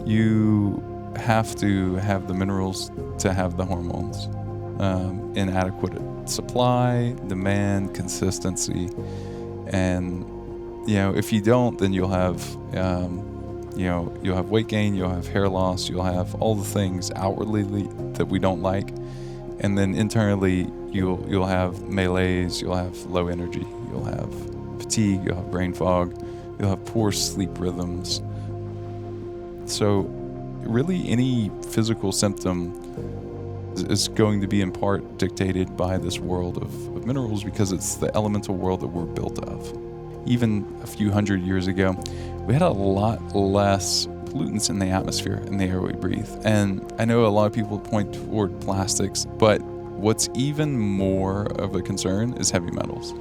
you have to have the minerals to have the hormones in adequate supply, demand, consistency. And, if you don't, then you'll have, you'll have weight gain, you'll have hair loss, you'll have all the things outwardly that we don't like. And then internally, you'll have malaise, you'll have low energy, you'll have fatigue, you'll have brain fog, you'll have poor sleep rhythms. So really any physical symptom is going to be in part dictated by this world of minerals, because it's the elemental world that we're built of. Even a few hundred years ago, we had a lot less pollutants in the atmosphere, in the air we breathe. And I know a lot of people point toward plastics, but what's even more of a concern is heavy metals,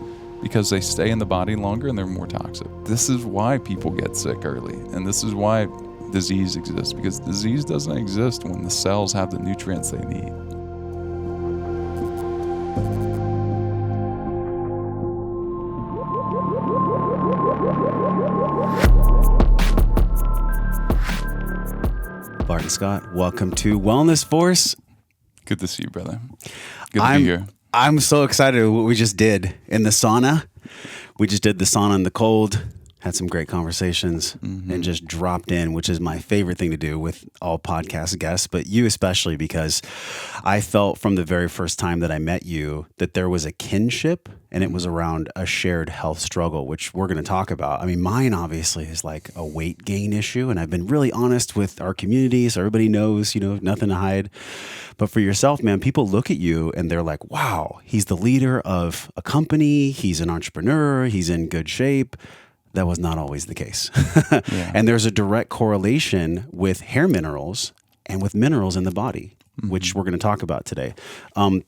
because they stay in the body longer and they're more toxic. This is why people get sick early, and this is why disease exists, because disease doesn't exist when the cells have the nutrients they need. Barton Scott, welcome to Wellness Force. Good to see you, brother. Good to be here. I'm so excited what we just did in the sauna. We just did the sauna in the cold, had some great conversations, and just dropped in, which is my favorite thing to do with all podcast guests, but you especially, because I felt from the very first time that I met you that there was a kinship, and it was around a shared health struggle, which we're going to talk about. I mean, mine obviously is like a weight gain issue, and I've been really honest with our community, so everybody knows, nothing to hide. But for yourself, man, people look at you and they're like, wow, he's the leader of a company, he's an entrepreneur, he's in good shape. That was not always the case. Yeah. And there's a direct correlation with hair minerals and with minerals in the body, which we're going to talk about today.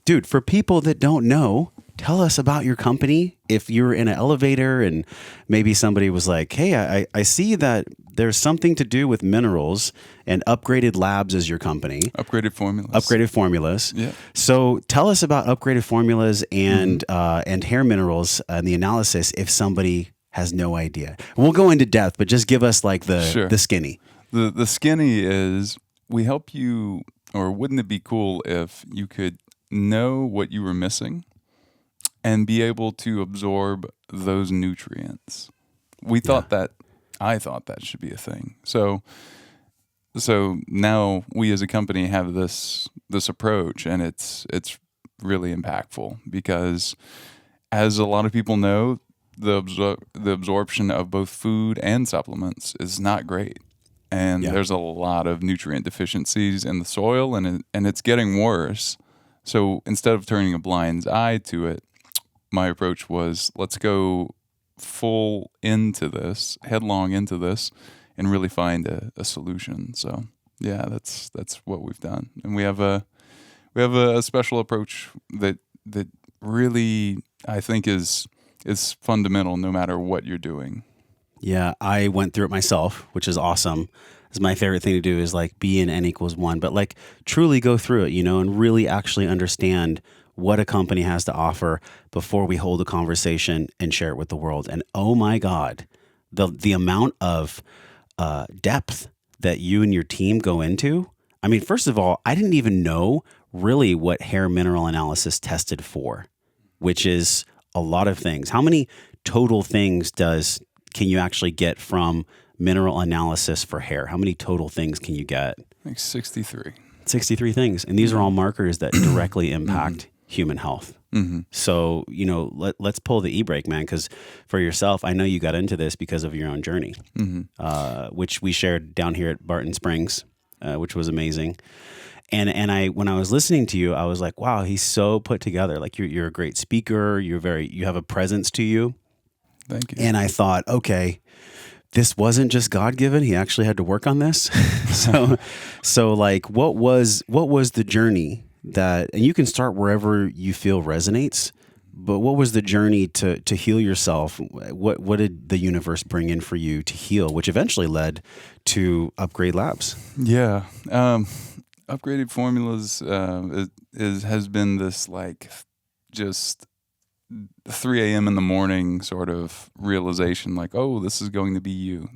Dude, for people that don't know, tell us about your company. If you're in an elevator and maybe somebody was like, hey, I see that there's something to do with minerals, and Upgraded Labs is your company. Upgraded Formulas. Upgraded Formulas. Yeah. So tell us about Upgraded Formulas and hair minerals and the analysis if somebody has no idea. We'll go into depth, but just give us like the skinny. The skinny is, we help you, or wouldn't it be cool if you could know what you were missing and be able to absorb those nutrients? I thought that should be a thing. So now we as a company have this approach, and it's really impactful, because as a lot of people know, the absorption of both food and supplements is not great. And there's a lot of nutrient deficiencies in the soil, and it's getting worse. So instead of turning a blind eye to it, my approach was, let's go full into this, headlong into this, and really find a solution. So yeah, that's what we've done. And we have a special approach that really, I think, is fundamental no matter what you're doing. Yeah, I went through it myself, which is awesome. It's my favorite thing to do is like be in N=1, but like truly go through it, and really actually understand what a company has to offer before we hold a conversation and share it with the world. And oh my God, the amount of depth that you and your team go into. I mean, first of all, I didn't even know really what hair mineral analysis tested for, which is a lot of things. How many total things can you actually get from mineral analysis for hair? How many total things can you get? Like 63. 63 things. And these are all markers that directly impact human health. So, let's pull the e-brake, man, because for yourself, I know you got into this because of your own journey, which we shared down here at Barton Springs, which was amazing. And when I was listening to you, I was like, wow, he's so put together. Like you're a great speaker. You have a presence to you. Thank you. And I thought, okay, this wasn't just God-given. He actually had to work on this. So like, what was the journey and you can start wherever you feel resonates, but what was the journey to heal yourself? What did the universe bring in for you to heal, which eventually led to Upgrade Labs? Yeah. Upgraded Formulas has been this like just 3 a.m. in the morning sort of realization, like, oh, this is going to be you.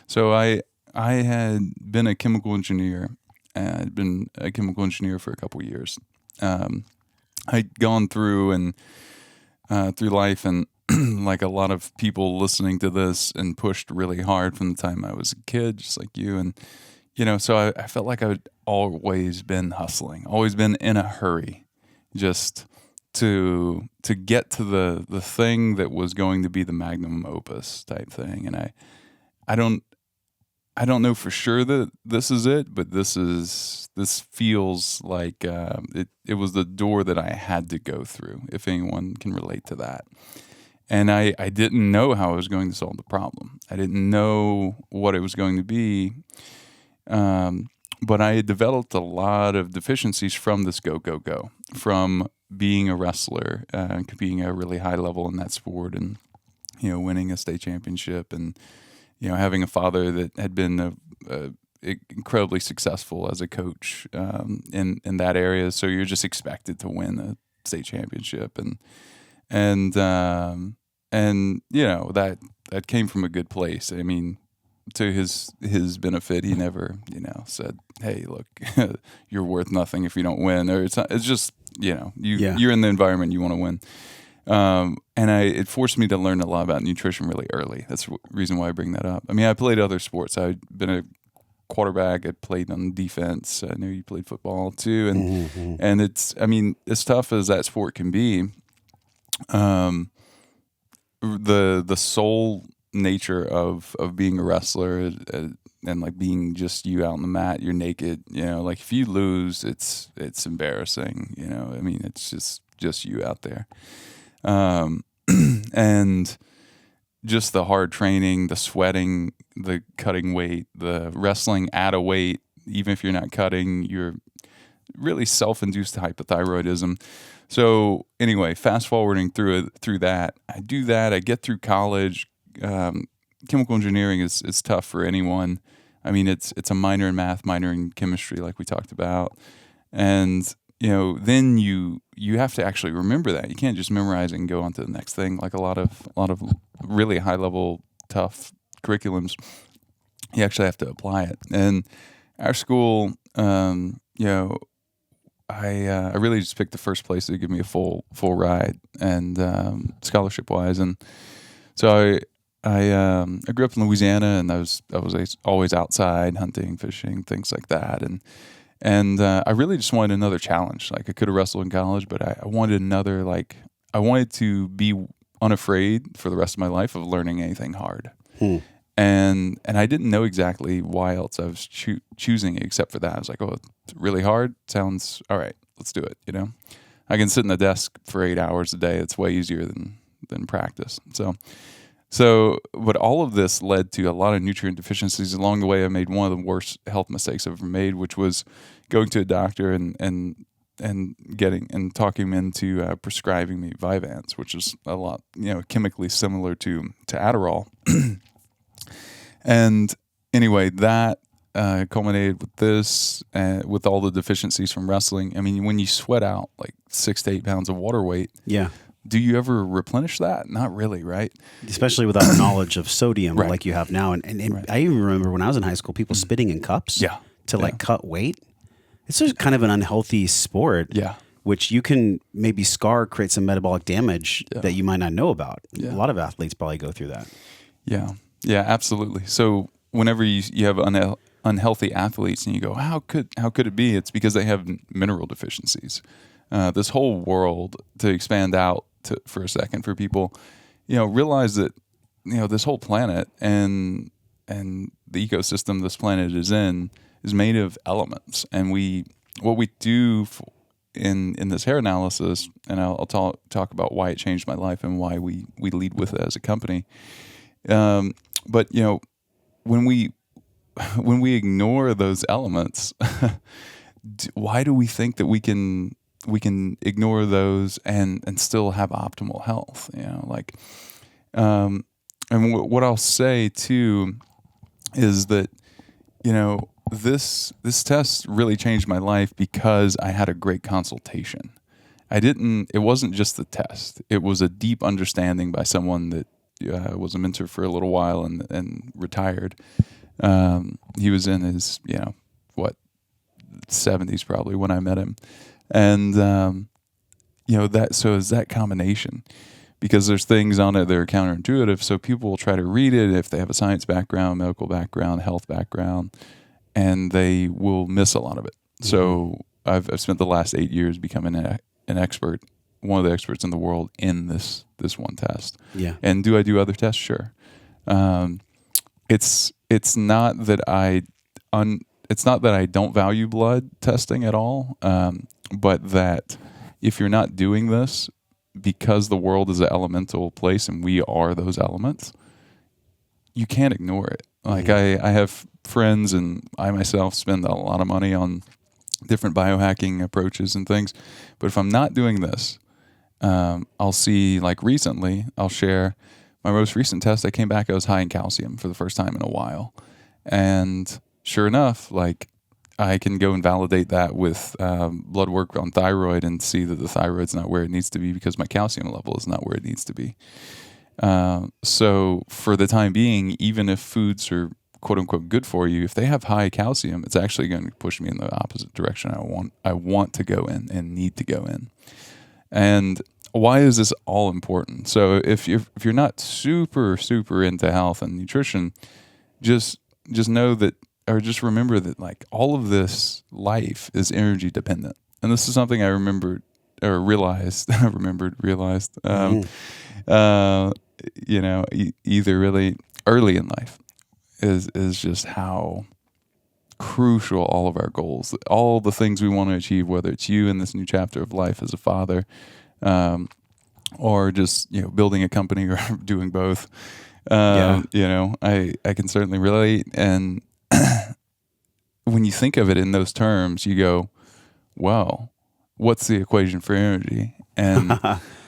So I I had been a chemical engineer. I'd been a chemical engineer for a couple of years. I'd gone through through life, and like a lot of people listening to this, and pushed really hard from the time I was a kid, just like you. And so I felt like I'd always been hustling, always been in a hurry, just to get to the thing that was going to be the magnum opus type thing. And I don't know for sure that this is it, but this feels like it was the door that I had to go through, if anyone can relate to that. And I didn't know how I was going to solve the problem. I didn't know what it was going to be. But I had developed a lot of deficiencies from this go, from being a wrestler, competing at a really high level in that sport, and, winning a state championship, and, having a father that had been incredibly successful as a coach in that area. So you're just expected to win a state championship, and that came from a good place. I mean, to his benefit, he never said, "Hey, look, you're worth nothing if you don't win." Or it's just you're in the environment, you want to win. And it forced me to learn a lot about nutrition really early. That's the reason why I bring that up. I mean, I played other sports. I'd been a quarterback. I played on defense. I knew you played football too. And it's, I mean, as tough as that sport can be, the soul nature of being a wrestler and like being just you out on the mat, you're naked, like if you lose, it's embarrassing, I mean, it's just you out there. And just the hard training, the sweating, the cutting weight, the wrestling at a weight, even if you're not cutting, you're really self-induced hypothyroidism. So anyway, fast forwarding through that, I do that. I get through college. Chemical engineering is tough for anyone. I mean, it's a minor in math, minor in chemistry, like we talked about, and then you have to actually remember that. You can't just memorize it and go on to the next thing. Like a lot of really high level tough curriculums, you actually have to apply it. And our school, I really just picked the first place to give me a full ride and scholarship wise. And so I grew up in Louisiana, and I was always outside hunting, fishing, things like that. And I really just wanted another challenge. Like I could have wrestled in college, but I wanted another, like I wanted to be unafraid for the rest of my life of learning anything hard. And I didn't know exactly why else I was choosing it, except for that. I was like, oh, it's really hard. Sounds all right. Let's do it. I can sit in the desk for 8 hours a day. It's way easier than practice. So, but all of this led to a lot of nutrient deficiencies. Along the way, I made one of the worst health mistakes I've ever made, which was going to a doctor and talking him into prescribing me Vyvanse, which is a lot, chemically similar to Adderall. And anyway, that culminated with this, with all the deficiencies from wrestling. I mean, when you sweat out like 6 to 8 pounds of water weight, do you ever replenish that? Not really, right? Especially without knowledge of sodium right. like you have now. And right. I even remember when I was in high school, people spitting in cups to like cut weight. It's just kind of an unhealthy sport, which you can maybe create some metabolic damage that you might not know about. A lot of athletes probably go through that. Yeah, absolutely. So whenever you have unhealthy athletes and you go, how could it be? It's because they have mineral deficiencies. This whole world, to expand out for a second for people, realize that, this whole planet and the ecosystem this planet is in is made of elements. And what we do in this hair analysis, and I'll talk about why it changed my life and why we lead with it as a company. But when we ignore those elements, why do we think that we can ignore those and still have optimal health? And what I'll say too is that this test really changed my life because I had a great consultation. It wasn't just the test. It was a deep understanding by someone that was a mentor for a little while and retired. He was in his, 70s probably when I met him. And, so is that combination, because there's things on it that are counterintuitive. So people will try to read it if they have a science background, medical background, health background, and they will miss a lot of it. Mm-hmm. So I've spent the last 8 years becoming an expert, one of the experts in the world in this one test. Yeah. And do I do other tests? Sure. It's not that I don't value blood testing at all, but that if you're not doing this, because the world is an elemental place and we are those elements, you can't ignore it. Like I have friends, and I myself spend a lot of money on different biohacking approaches and things. But if I'm not doing this, I'll see, like recently, I'll share my most recent test. I came back, I was high in calcium for the first time in a while. And sure enough, like I can go and validate that with blood work on thyroid and see that the thyroid's not where it needs to be because my calcium level is not where it needs to be. So for the time being, even if foods are quote unquote good for you, if they have high calcium, it's actually going to push me in the opposite direction I want to go in and need to go in. And why is this all important? So if you're not super into health and nutrition, just know that, or just remember that, like, all of this life is energy dependent. And this is something I realized, either really early in life is just how crucial all of our goals, all the things we want to achieve, whether it's you in this new chapter of life as a father, or just, building a company or doing both. I can certainly relate. And when you think of it in those terms, you go, well, what's the equation for energy?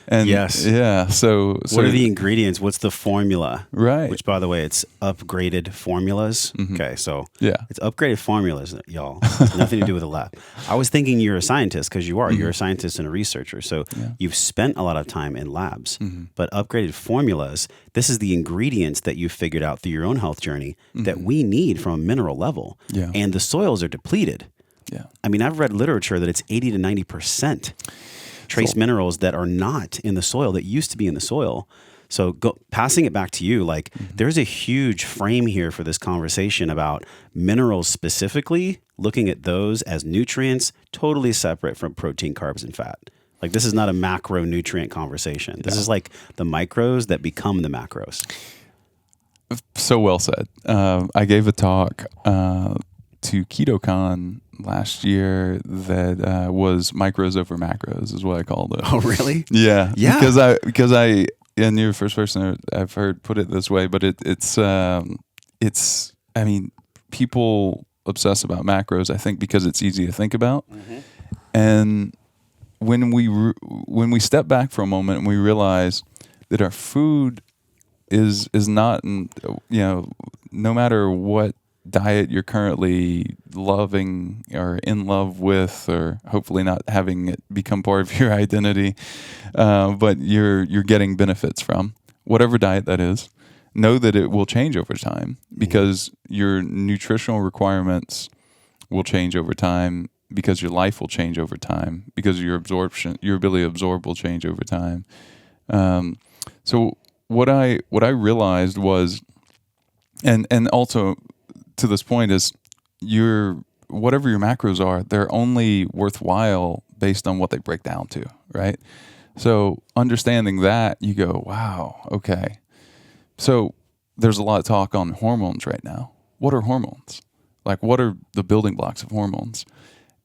And yes. Yeah. So what are the ingredients? What's the formula? Right. Which, by the way, it's upgraded formulas. Mm-hmm. Okay. So yeah, it's upgraded formulas, y'all. It's nothing to do with the lab. I was thinking you're a scientist, because you are. Mm-hmm. You're a scientist and a researcher. So you've spent a lot of time in labs. Mm-hmm. But upgraded formulas, this is the ingredients that you've figured out through your own health journey that we need from a mineral level. Yeah. And the soils are depleted. Yeah. I mean, I've read literature that it's 80 to 90% trace minerals that are not in the soil, that used to be in the soil. So passing it back to you, like there's a huge frame here for this conversation about minerals specifically, looking at those as nutrients, totally separate from protein, carbs, and fat. Like this is not a macronutrient conversation. This is like the micros that become the macros. So well said. I gave a talk to KetoCon last year that was micros over macros is what I called it. Oh, really? Yeah. Because I and you're the first person I've heard put it this way, but it's I mean, people obsess about macros, I think, because it's easy to think about. Mm-hmm. And when we step back for a moment and we realize that our food is not, no matter what diet you're currently loving or in love with, or hopefully not having it become part of your identity, but you're getting benefits from whatever diet that is, know that it will change over time, because your nutritional requirements will change over time, because your life will change over time, because your ability to absorb will change over time. So what I realized was, and also to this point, is whatever your macros are, they're only worthwhile based on what they break down to, right? So understanding that, you go, wow, okay. So there's a lot of talk on hormones right now. What are hormones? Like, what are the building blocks of hormones?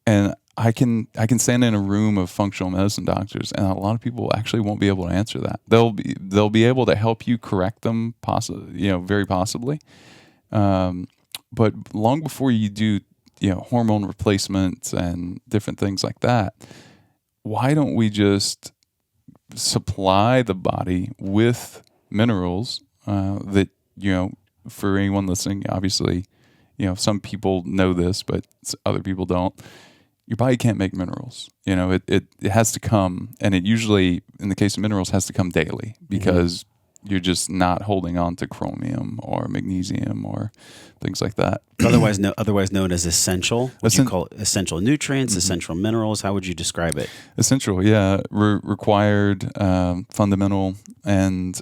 And I can stand in a room of functional medicine doctors, and a lot of people actually won't be able to answer that. They'll be able to help you correct them, very possibly. But long before you do, hormone replacements and different things like that, why don't we just supply the body with minerals that, for anyone listening, obviously, some people know this, but other people don't. Your body can't make minerals. It has to come, and it usually, in the case of minerals, has to come daily, because you're just not holding on to chromium or magnesium or things like that. Otherwise known as essential. Would you call it essential nutrients, essential minerals? How would you describe it? Essential, yeah, required, fundamental, and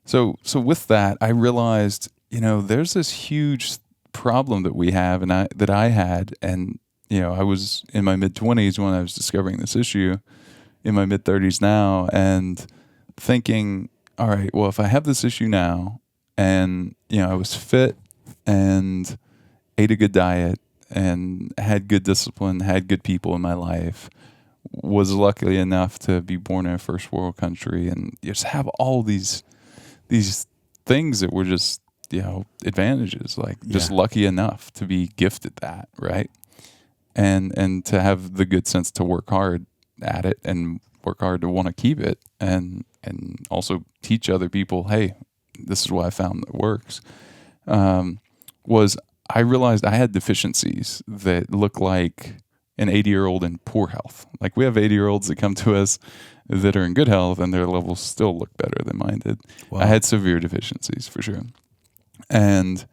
so with that, I realized, there's this huge problem that we have, and I had, and I was in my mid-20s when I was discovering this issue, in my mid-30s now, and thinking, all right, well, if I have this issue now, and I was fit and ate a good diet and had good discipline, had good people in my life, was lucky enough to be born in a first world country, and just have all these things that were just advantages, like just lucky enough to be gifted that, right? And to have the good sense to work hard at it and work hard to want to keep it, and also teach other people, hey, this is what I found that works. Was I realized I had deficiencies that look like an 80-year-old in poor health. Like, we have 80-year-olds that come to us that are in good health, and their levels still look better than mine did. Wow. I had severe deficiencies for sure. And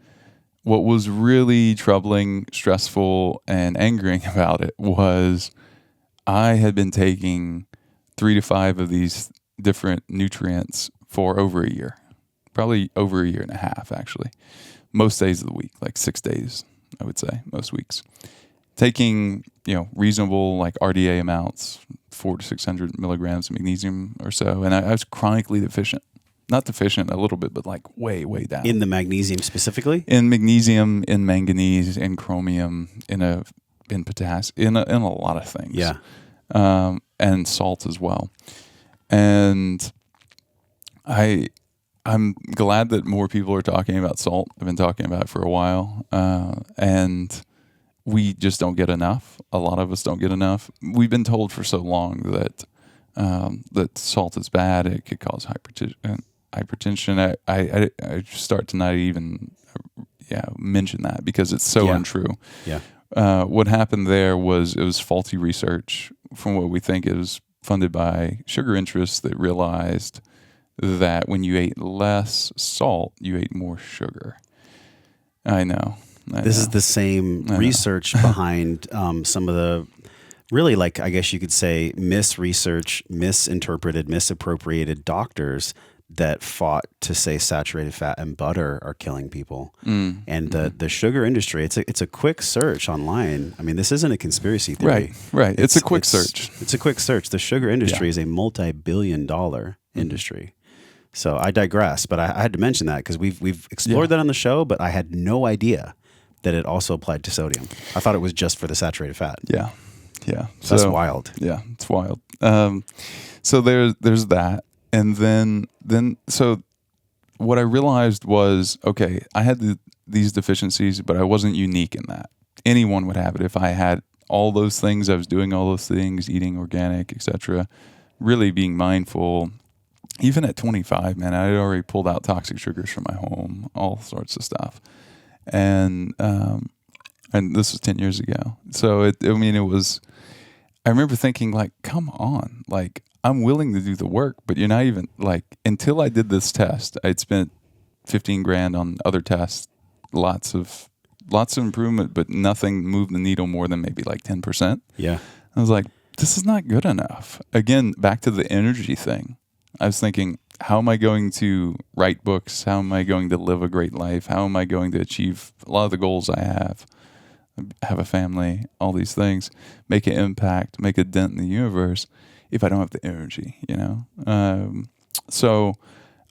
what was really troubling, stressful, and angering about it was I had been taking 3 to 5 of these different nutrients for over a year, probably over a year and a half, actually. Most days of the week, like 6 days, I would say, most weeks. Taking, reasonable, like RDA amounts, 400 to 600 milligrams of magnesium or so. And I was chronically deficient. Not deficient a little bit, but like way, way down. In the magnesium specifically? In magnesium, in manganese, in chromium, in potassium, in a lot of things. Yeah. And salt as well. And I'm glad that more people are talking about salt. I've been talking about it for a while. And we just don't get enough. A lot of us don't get enough. We've been told for so long that salt is bad. It could cause hypertension. I start to not even mention that because it's so untrue. Yeah. What happened there was it was faulty research from what we think is funded by sugar interests that realized that when you ate less salt, you ate more sugar. I know. This is the same research behind some of the really, like, I guess you could say, misresearch, misinterpreted, misappropriated doctors that fought to say saturated fat and butter are killing people. And the sugar industry, it's a quick search online. I mean, this isn't a conspiracy theory. Right. It's a quick search. It's a quick search. The sugar industry is a multi-billion-dollar industry. So I digress, but I had to mention that because we've explored that on the show, but I had no idea that it also applied to sodium. I thought it was just for the saturated fat. Yeah. So that's wild. Yeah, it's wild. So there's that. And then so what I realized was, okay, I had these deficiencies, but I wasn't unique in that. Anyone would have it. If I had all those things, I was doing all those things, eating organic, etc., really being mindful. Even at 25, man, I had already pulled out toxic sugars from my home, all sorts of stuff. And this was 10 years ago. So it was, I remember thinking, like, come on, like, I'm willing to do the work, but you're not even, like, until I did this test, I'd spent $15,000 on other tests, lots of improvement, but nothing moved the needle more than maybe like 10%. Yeah. I was like, this is not good enough. Again, back to the energy thing. I was thinking, how am I going to write books? How am I going to live a great life? How am I going to achieve a lot of the goals I have a family, all these things, make an impact, make a dent in the universe if I don't have the energy, So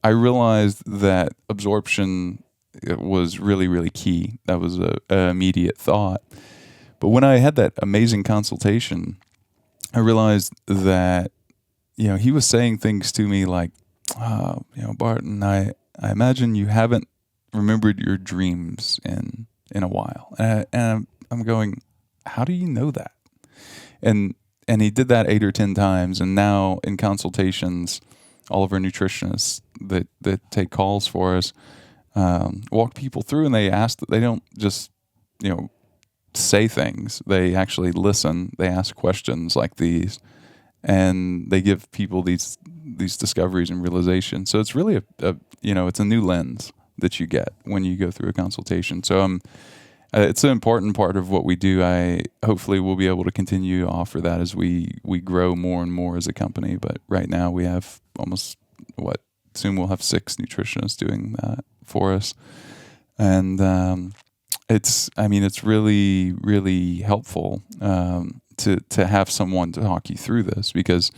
I realized that absorption was really, really key. That was an immediate thought. But when I had that amazing consultation, I realized that, he was saying things to me like, Barton, I imagine you haven't remembered your dreams in a while. And I'm going, how do you know that? And he did that 8 or 10 times. And now in consultations, all of our nutritionists that take calls for us walk people through, and they ask that they don't just, say things. They actually listen. They ask questions like these. and they give people these discoveries and realizations. So it's really it's a new lens that you get when you go through a consultation. So it's an important part of what we do. I hopefully will be able to continue to offer that as we grow more and more as a company. But right now we have soon we'll have 6 nutritionists doing that for us. And it's really, really helpful to have someone to talk you through this, because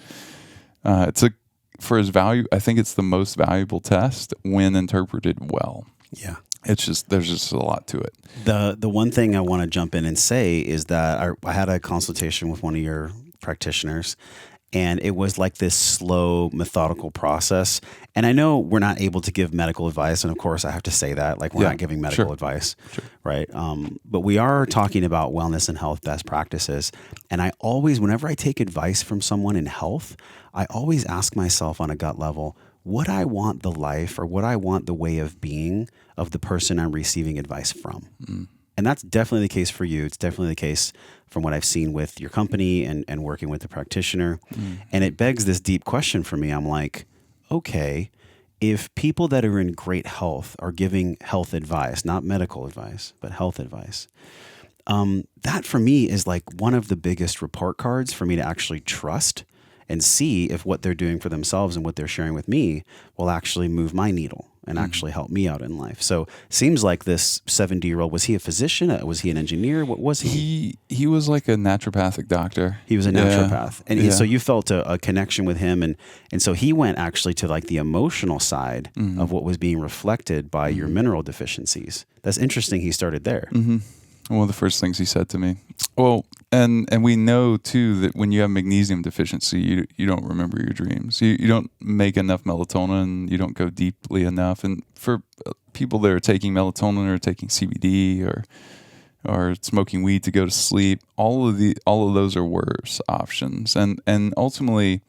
I think it's the most valuable test when interpreted well. Yeah. There's just a lot to it. The one thing I want to jump in and say is that I had a consultation with one of your practitioners, and it was like this slow, methodical process. And I know we're not able to give medical advice, and of course I have to say that, like, we're not giving medical advice, right? But we are talking about wellness and health best practices. And I always, whenever I take advice from someone in health, I always ask myself on a gut level, would I want the life, or would I want the way of being of the person I'm receiving advice from? Mm. And that's definitely the case for you. It's definitely the case from what I've seen with your company and working with the practitioner. Mm. And it begs this deep question for me. I'm like, okay, if people that are in great health are giving health advice, not medical advice, but health advice, that for me is like one of the biggest report cards for me to actually trust and see if what they're doing for themselves and what they're sharing with me will actually move my needle and actually help me out in life. So seems like this 70-year-old, was he a physician? Was he an engineer? What was he? He was like a naturopathic doctor. He was a naturopath. And so you felt a connection with him. And so he went actually to like the emotional side of what was being reflected by your mineral deficiencies. That's interesting. He started there. Mm-hmm. One of the first things he said to me. Well, and we know too that when you have magnesium deficiency, you don't remember your dreams. You don't make enough melatonin. You don't go deeply enough. And for people that are taking melatonin or taking CBD or smoking weed to go to sleep, all of those are worse options. And ultimately,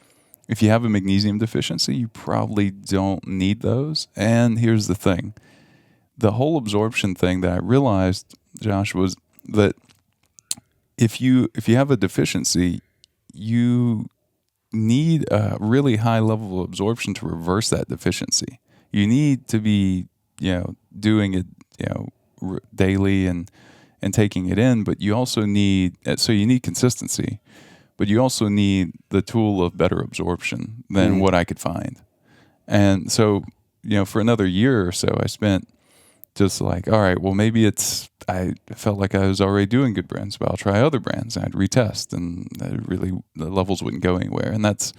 if you have a magnesium deficiency, you probably don't need those. And here's the thing: the whole absorption thing that I realized, Josh, was that if you have a deficiency, you need a really high level of absorption to reverse that deficiency. You need to be, doing it, daily and taking it in, but you also need consistency, but you also need the tool of better absorption than what I could find. And so, for another year or so, I spent just like, all right, well, maybe I felt like I was already doing good brands, but I'll try other brands. And I'd retest, and the levels wouldn't go anywhere. And that's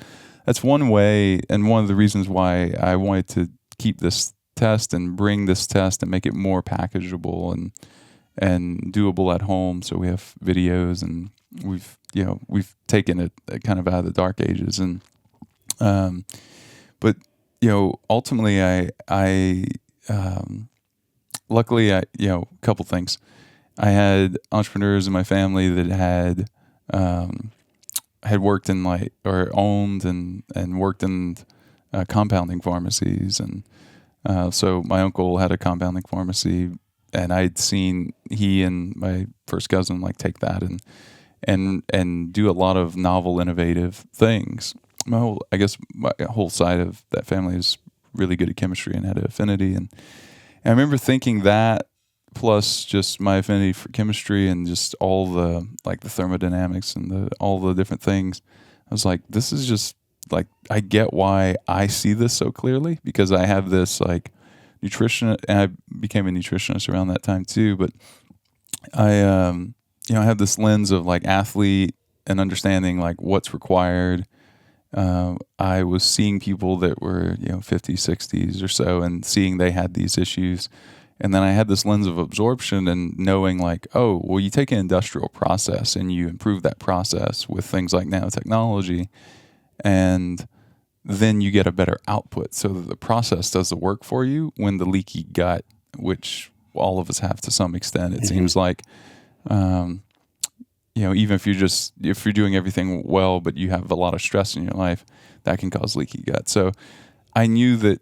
one way, and one of the reasons why I wanted to keep this test and bring this test and make it more packageable and doable at home. So we have videos, and we've taken it kind of out of the dark ages. And but ultimately, I luckily, a couple things. I had entrepreneurs in my family that had worked in owned and worked in compounding pharmacies, and so my uncle had a compounding pharmacy, and I'd seen he and my first cousin take that and do a lot of novel, innovative things. My whole side of that family is really good at chemistry and had an affinity, and I remember thinking that, plus just my affinity for chemistry and just all the the thermodynamics and all the different things. I was like, this is just I get why I see this so clearly, because I have this nutrition, and I became a nutritionist around that time too. But I I have this lens of athlete and understanding what's required. I was seeing people that were 50s, 60s or so, and seeing they had these issues. And then I had this lens of absorption and knowing oh, well, you take an industrial process and you improve that process with things like nanotechnology, and then you get a better output so that the process does the work for you when the leaky gut, which all of us have to some extent, it seems like, even if you're doing everything well, but you have a lot of stress in your life, that can cause leaky gut. So I knew that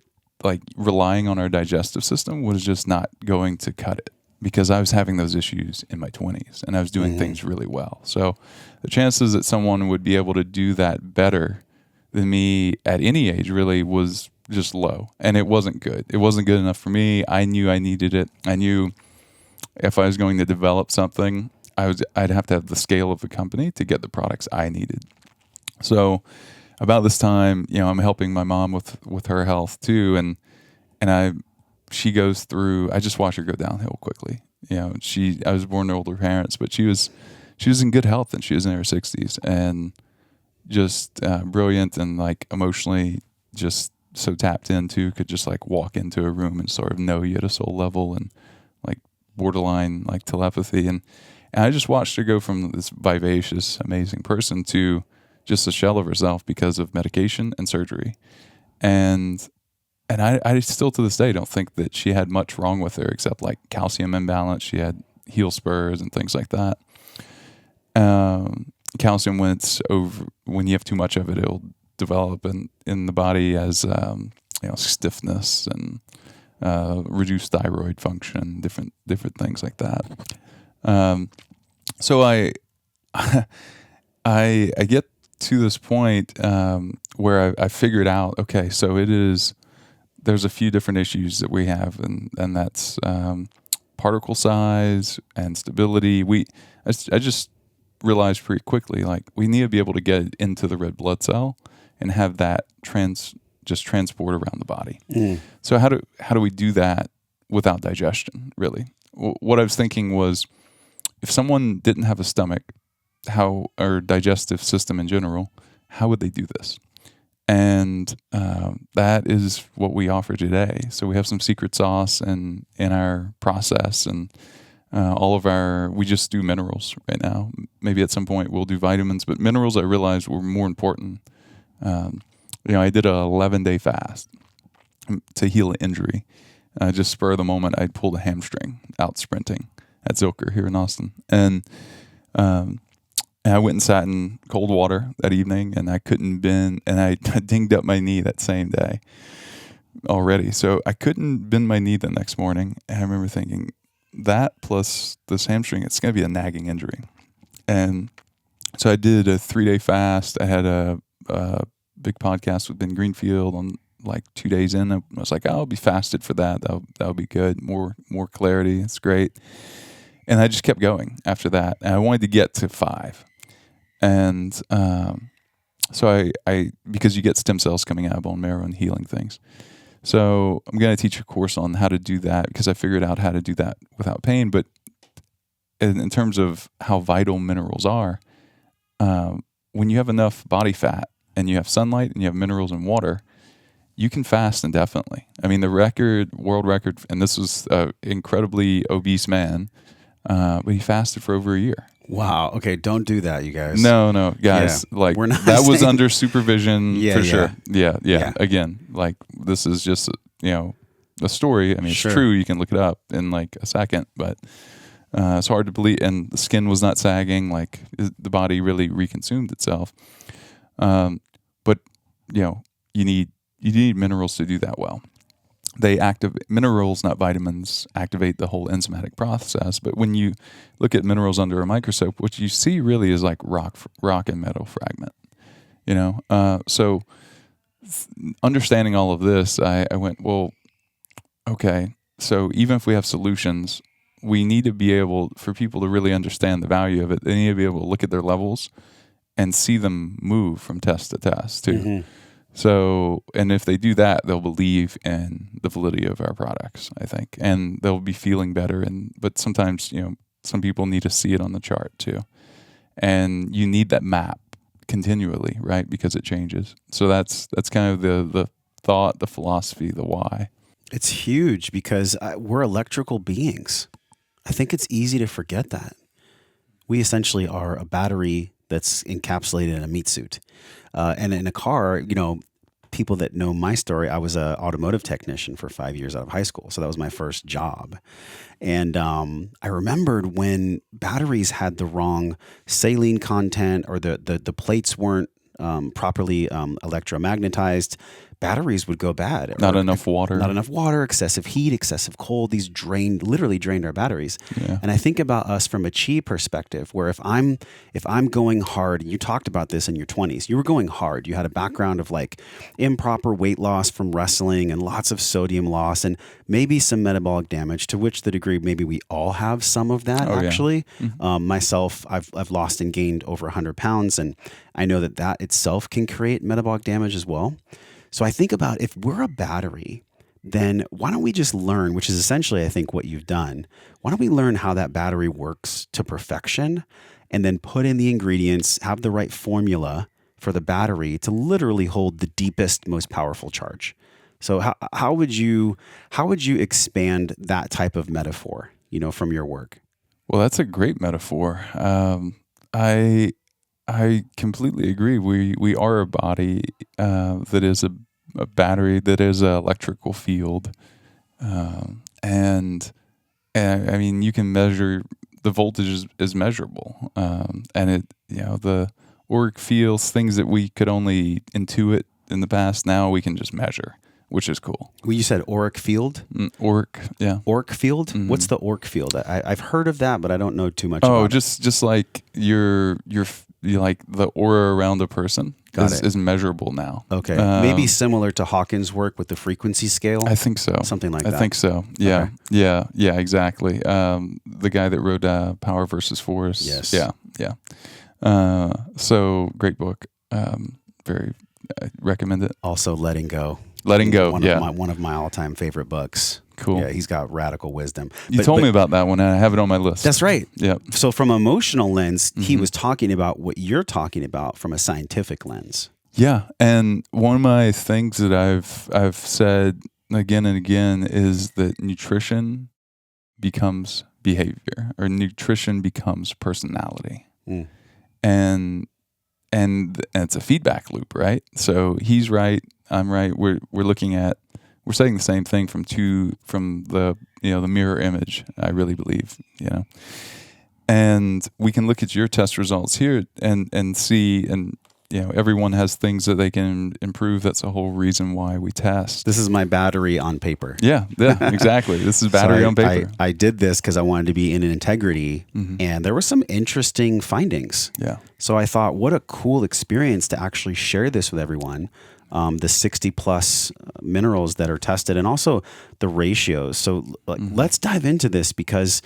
relying on our digestive system was just not going to cut it. because I was having those issues in my 20s and I was doing things really well. So the chances that someone would be able to do that better than me at any age really was just low. And it wasn't good. It wasn't good enough for me. I knew I needed it. I knew if I was going to develop something, I'd have to have the scale of the company to get the products I needed. So about this time, I'm helping my mom with her health too. And she goes through, I just watch her go downhill quickly. I was born to older parents, but she was in good health and she was in her 60s and just brilliant and like emotionally just so tapped into, could just like walk into a room and sort of know you at a soul level and like borderline like telepathy. And I just watched her go from this vivacious, amazing person to just a shell of herself because of medication and surgery. And I still to this day don't think that she had much wrong with her except like calcium imbalance. She had heel spurs and things like that. Calcium, when you have too much of it, it'll develop in the body as stiffness and reduced thyroid function, different things like that. So I get to this point where I figured out, okay, so there's a few different issues that we have, and that's particle size and stability. I just realized pretty quickly, like, we need to be able to get it into the red blood cell and have that transport around the body. So how do we do that without digestion, really? What I was thinking was, if someone didn't have a stomach, or digestive system in general, how would they do this? And that is what we offer today. So we have some secret sauce in our process, and we just do minerals right now. Maybe at some point we'll do vitamins, but minerals I realized were more important. I did a 11-day fast to heal an injury. Just spur of the moment, I pulled a hamstring out sprinting at Zilker here in Austin. And I went and sat in cold water that evening, and I couldn't bend, and I dinged up my knee that same day already. So I couldn't bend my knee the next morning. And I remember thinking, that plus this hamstring, it's going to be a nagging injury. And so I did a 3-day fast. I had a big podcast with Ben Greenfield on like 2 days in. I was like, I'll be fasted for that. That'll be good. More clarity. It's great. And I just kept going after that. And I wanted to get to 5. And so I because you get stem cells coming out of bone marrow and healing things. So I'm going to teach a course on how to do that, because I figured out how to do that without pain. But in terms of how vital minerals are, when you have enough body fat and you have sunlight and you have minerals and water, you can fast indefinitely. I mean, the world record, and this was an incredibly obese man, but he fasted for over a year. Wow. Okay. Don't do that, you guys. No, guys. Yeah. Like, we're not that was under supervision for sure. Yeah. Again, like, this is just, a story. I mean, Sure. It's true. You can look it up in like a second, but it's hard to believe. And the skin was not sagging. Like, the body really reconsumed itself. But you need minerals to do that well. They activate minerals, not vitamins, activate the whole enzymatic process. But when you look at minerals under a microscope, what you see really is like rock and metal fragment. So understanding all of this, I went, well, okay. So even if we have solutions, we need to be able, for people to really understand the value of it, they need to be able to look at their levels and see them move from test to test too. Mm-hmm. So, and if they do that, they'll believe in the validity of our products, I think, and they'll be feeling better. But sometimes, some people need to see it on the chart too. And you need that map continually, right? Because it changes. So that's kind of the thought, the philosophy, the why. It's huge because we're electrical beings. I think it's easy to forget that. We essentially are a battery that's encapsulated in a meat suit. And in a car, people that know my story, I was an automotive technician for 5 years out of high school. So that was my first job. And I remembered when batteries had the wrong saline content, or the plates weren't properly electromagnetized. batteries would go bad. Not enough water, excessive heat, excessive cold. These literally drained our batteries. Yeah. And I think about us from a chi perspective, where if I'm going hard, you talked about this in your 20s, you were going hard. You had a background of like improper weight loss from wrestling and lots of sodium loss and maybe some metabolic damage, to which the degree maybe we all have some of that actually. Yeah. Mm-hmm. Myself, I've lost and gained over 100 pounds, and I know that itself can create metabolic damage as well. So I think about, if we're a battery, then why don't we just learn, which is essentially I think what you've done, why don't we learn how that battery works to perfection, and then put in the ingredients, have the right formula for the battery to literally hold the deepest, most powerful charge. So how would you expand that type of metaphor, from your work? Well, that's a great metaphor. I completely agree. We are a body that is a battery, that is an electrical field, and I mean, you can measure the voltage is measurable, and the auric fields, things that we could only intuit in the past, now we can just measure, which is cool. Well, you said auric field? Auric, yeah. Auric field? Mm-hmm. What's the auric field? I've heard of that, but I don't know too much about it. Just like you're like the aura around a person is measurable now. Okay. Maybe similar to Hawkins' work with the frequency scale? I think so. Something like that. I think so. Yeah. Okay. Yeah, exactly. The guy that wrote Power versus Force. Yes. Yeah. So great book. Very recommend it. Also, Letting Go. One of my all-time favorite books. Cool. Yeah, he's got radical wisdom. You told me about that one, and I have it on my list. That's right. Yeah. So from an emotional lens, he was talking about what you're talking about from a scientific lens. Yeah, and one of my things that I've said again and again is that nutrition becomes behavior, or nutrition becomes personality. And it's a feedback loop, right? So he's right, I'm right. We're saying the same thing from the the mirror image, I really believe, And we can look at your test results here and see, and everyone has things that they can improve. That's the whole reason why we test. This is my battery on paper. Yeah, exactly. This is battery on paper. I did this because I wanted to be in integrity, and there were some interesting findings. Yeah. So I thought, what a cool experience to actually share this with everyone. The 60 plus minerals that are tested, and also the ratios. So let's dive into this, because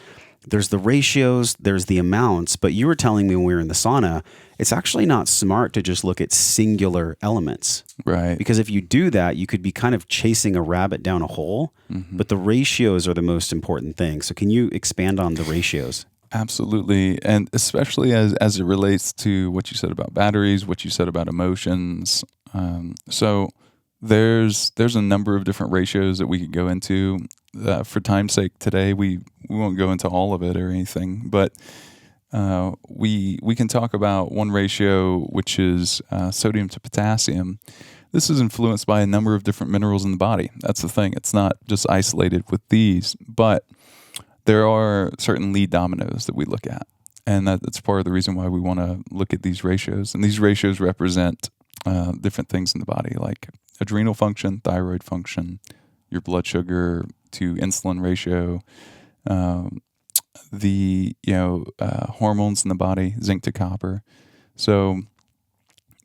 there's the ratios, there's the amounts, but you were telling me when we were in the sauna, it's actually not smart to just look at singular elements. Right. Because if you do that, you could be kind of chasing a rabbit down a hole, but the ratios are the most important thing. So can you expand on the ratios? Absolutely. And especially as it relates to what you said about batteries, what you said about emotions. So there's a number of different ratios that we could go into. For time's sake today, we won't go into all of it or anything, but we can talk about one ratio, which is sodium to potassium. This is influenced by a number of different minerals in the body. That's the thing. It's not just isolated with these, but there are certain lead dominoes that we look at. And that's part of the reason why we want to look at these ratios. And these ratios represent different things in the body, like adrenal function, thyroid function, your blood sugar to insulin ratio, the hormones in the body, zinc to copper. So,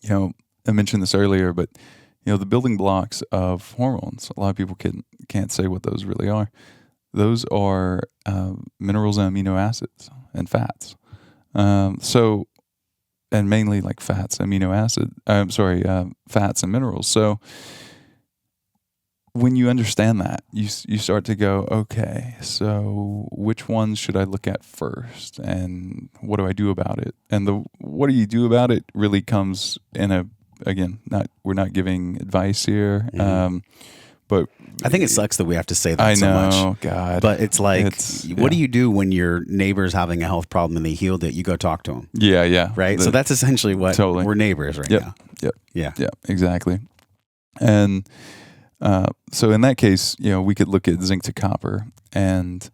I mentioned this earlier, but the building blocks of hormones, a lot of people can't say what those really are. Those are minerals and amino acids and fats. And mainly like fats and minerals. So when you understand that, you start to go, okay, so which ones should I look at first, and what do I do about it? And what do you do about it really comes in we're not giving advice here, but I think it sucks that we have to say that so much. I know, God. But it's like, what do you do when your neighbor's having a health problem and they healed it? You go talk to them. Yeah. Right? So that's essentially what we're neighbors now. Yep. Yeah, exactly. And so in that case, we could look at zinc to copper. And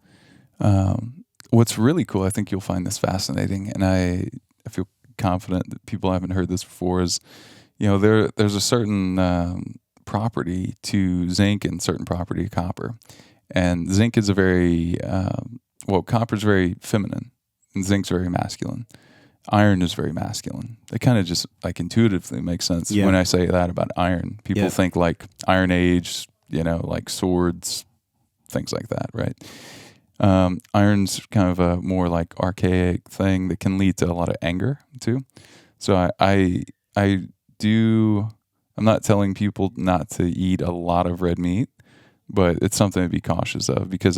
what's really cool, I think you'll find this fascinating, and I feel confident that people haven't heard this before, is there's a certain property to zinc and certain property to copper. And zinc is a very, copper is very feminine and zinc's very masculine. Iron is very masculine. It kind of just like intuitively makes sense when I say that about iron. People think like Iron Age, like swords, things like that, right? Iron's kind of a more like archaic thing that can lead to a lot of anger too. So I'm not telling people not to eat a lot of red meat, but it's something to be cautious of, because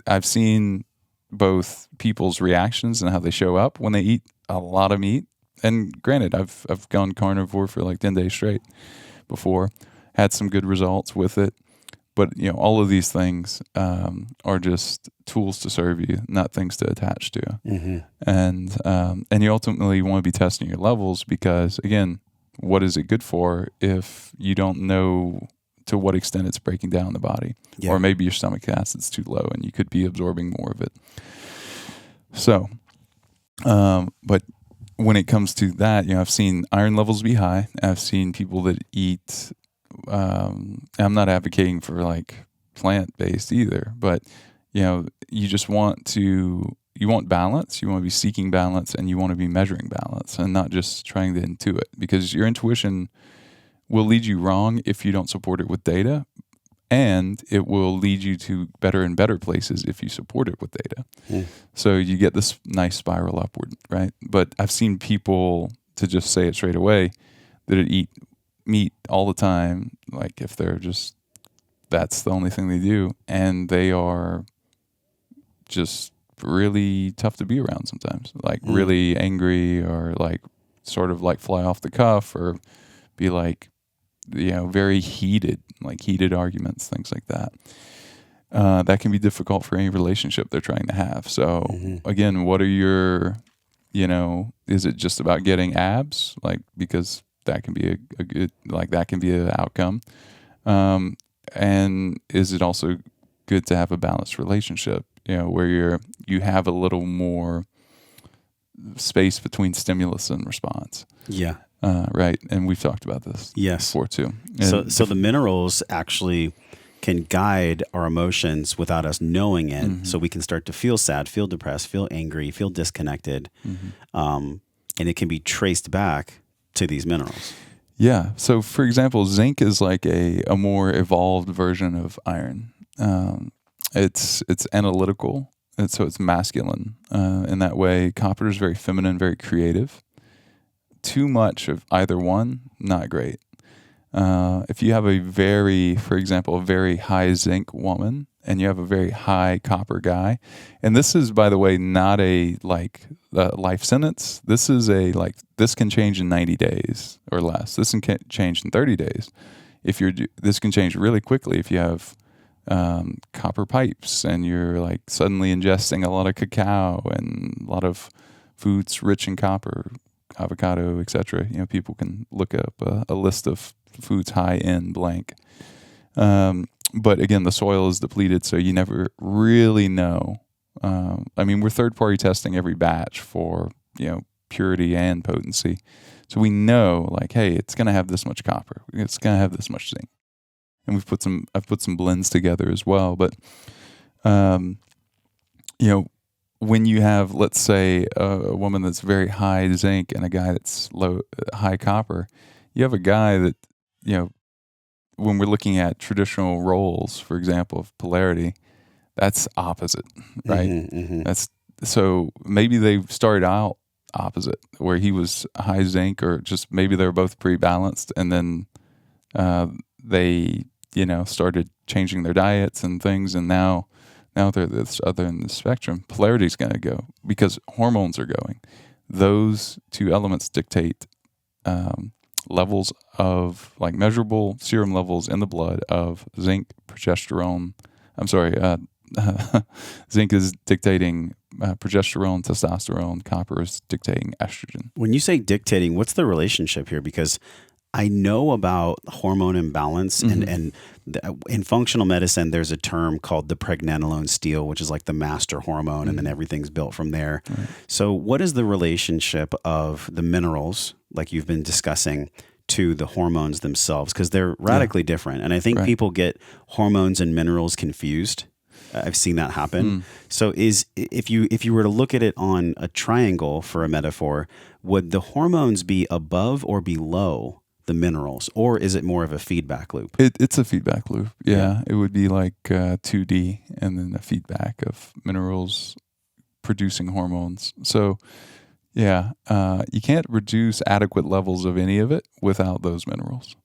I've seen both people's reactions and how they show up when they eat a lot of meat. And granted, I've gone carnivore for like 10 days straight before, had some good results with it. But all of these things are just tools to serve you, not things to attach to. Mm-hmm. And you ultimately want to be testing your levels, because again, what is it good for if you don't know to what extent it's breaking down the body? Or maybe your stomach acid's too low and you could be absorbing more of it. So, but when it comes to that, I've seen iron levels be high. I've seen people that eat, I'm not advocating for like plant-based either, but you just you want balance, you want to be seeking balance, and you want to be measuring balance and not just trying to intuit, because your intuition will lead you wrong if you don't support it with data, and it will lead you to better and better places if you support it with data. So you get this nice spiral upward, right? But I've seen people, to just say it straight away, that eat meat all the time, like if they're just, that's the only thing they do, and they are just really tough to be around sometimes, like really angry, or like sort of like fly off the cuff, or be like, very heated, like heated arguments, things like that. That can be difficult for any relationship they're trying to have. So again, what are your, is it just about getting abs? Like, because that can be a good, like that can be an outcome. And is it also good to have a balanced relationship, where you have a little more space between stimulus and response? Yeah. Right. And we've talked about this before too. And so the minerals actually can guide our emotions without us knowing it. So we can start to feel sad, feel depressed, feel angry, feel disconnected. And it can be traced back to these minerals. Yeah. So for example, zinc is like a more evolved version of iron. It's analytical, and so it's masculine in that way. Copper is very feminine, very creative. Too much of either one, not great. If you have for example, a very high zinc woman, and you have a very high copper guy, and this is, by the way, not a life sentence. This is this can change in 90 days or less. This can change in 30 days. This can change really quickly if you have copper pipes and you're like suddenly ingesting a lot of cacao and a lot of foods rich in copper, avocado, etc. People can look up a list of foods high in blank. But again, the soil is depleted, so you never really know. We're third-party testing every batch for purity and potency, so we know like, hey, it's going to have this much copper, it's going to have this much zinc, and I've put some blends together as well. But when you have, let's say, a woman that's very high zinc and a guy that's high copper, you have a guy that, when we're looking at traditional roles, for example, of polarity, that's opposite, right? That's, so maybe they started out opposite, where he was high zinc, or just maybe they were both pretty balanced, and then they, started changing their diets and things, and now they're this other end of the spectrum. Polarity is going to go because hormones are going. Those two elements dictate levels of, like, measurable serum levels in the blood of zinc, progesterone. Zinc is dictating progesterone, testosterone. Copper is dictating estrogen. When you say dictating, what's the relationship here? Because I know about hormone imbalance, and in functional medicine, there's a term called the pregnenolone steal, which is like the master hormone, and then everything's built from there. Right. So what is the relationship of the minerals, like you've been discussing, to the hormones themselves, because they're radically different. And I think people get hormones and minerals confused. I've seen that happen. So if you were to look at it on a triangle for a metaphor, would the hormones be above or below the minerals, or is it more of a feedback loop? It's a feedback loop. Yeah. It would be like 2D and then a feedback of minerals producing hormones. So you can't reduce adequate levels of any of it without those minerals.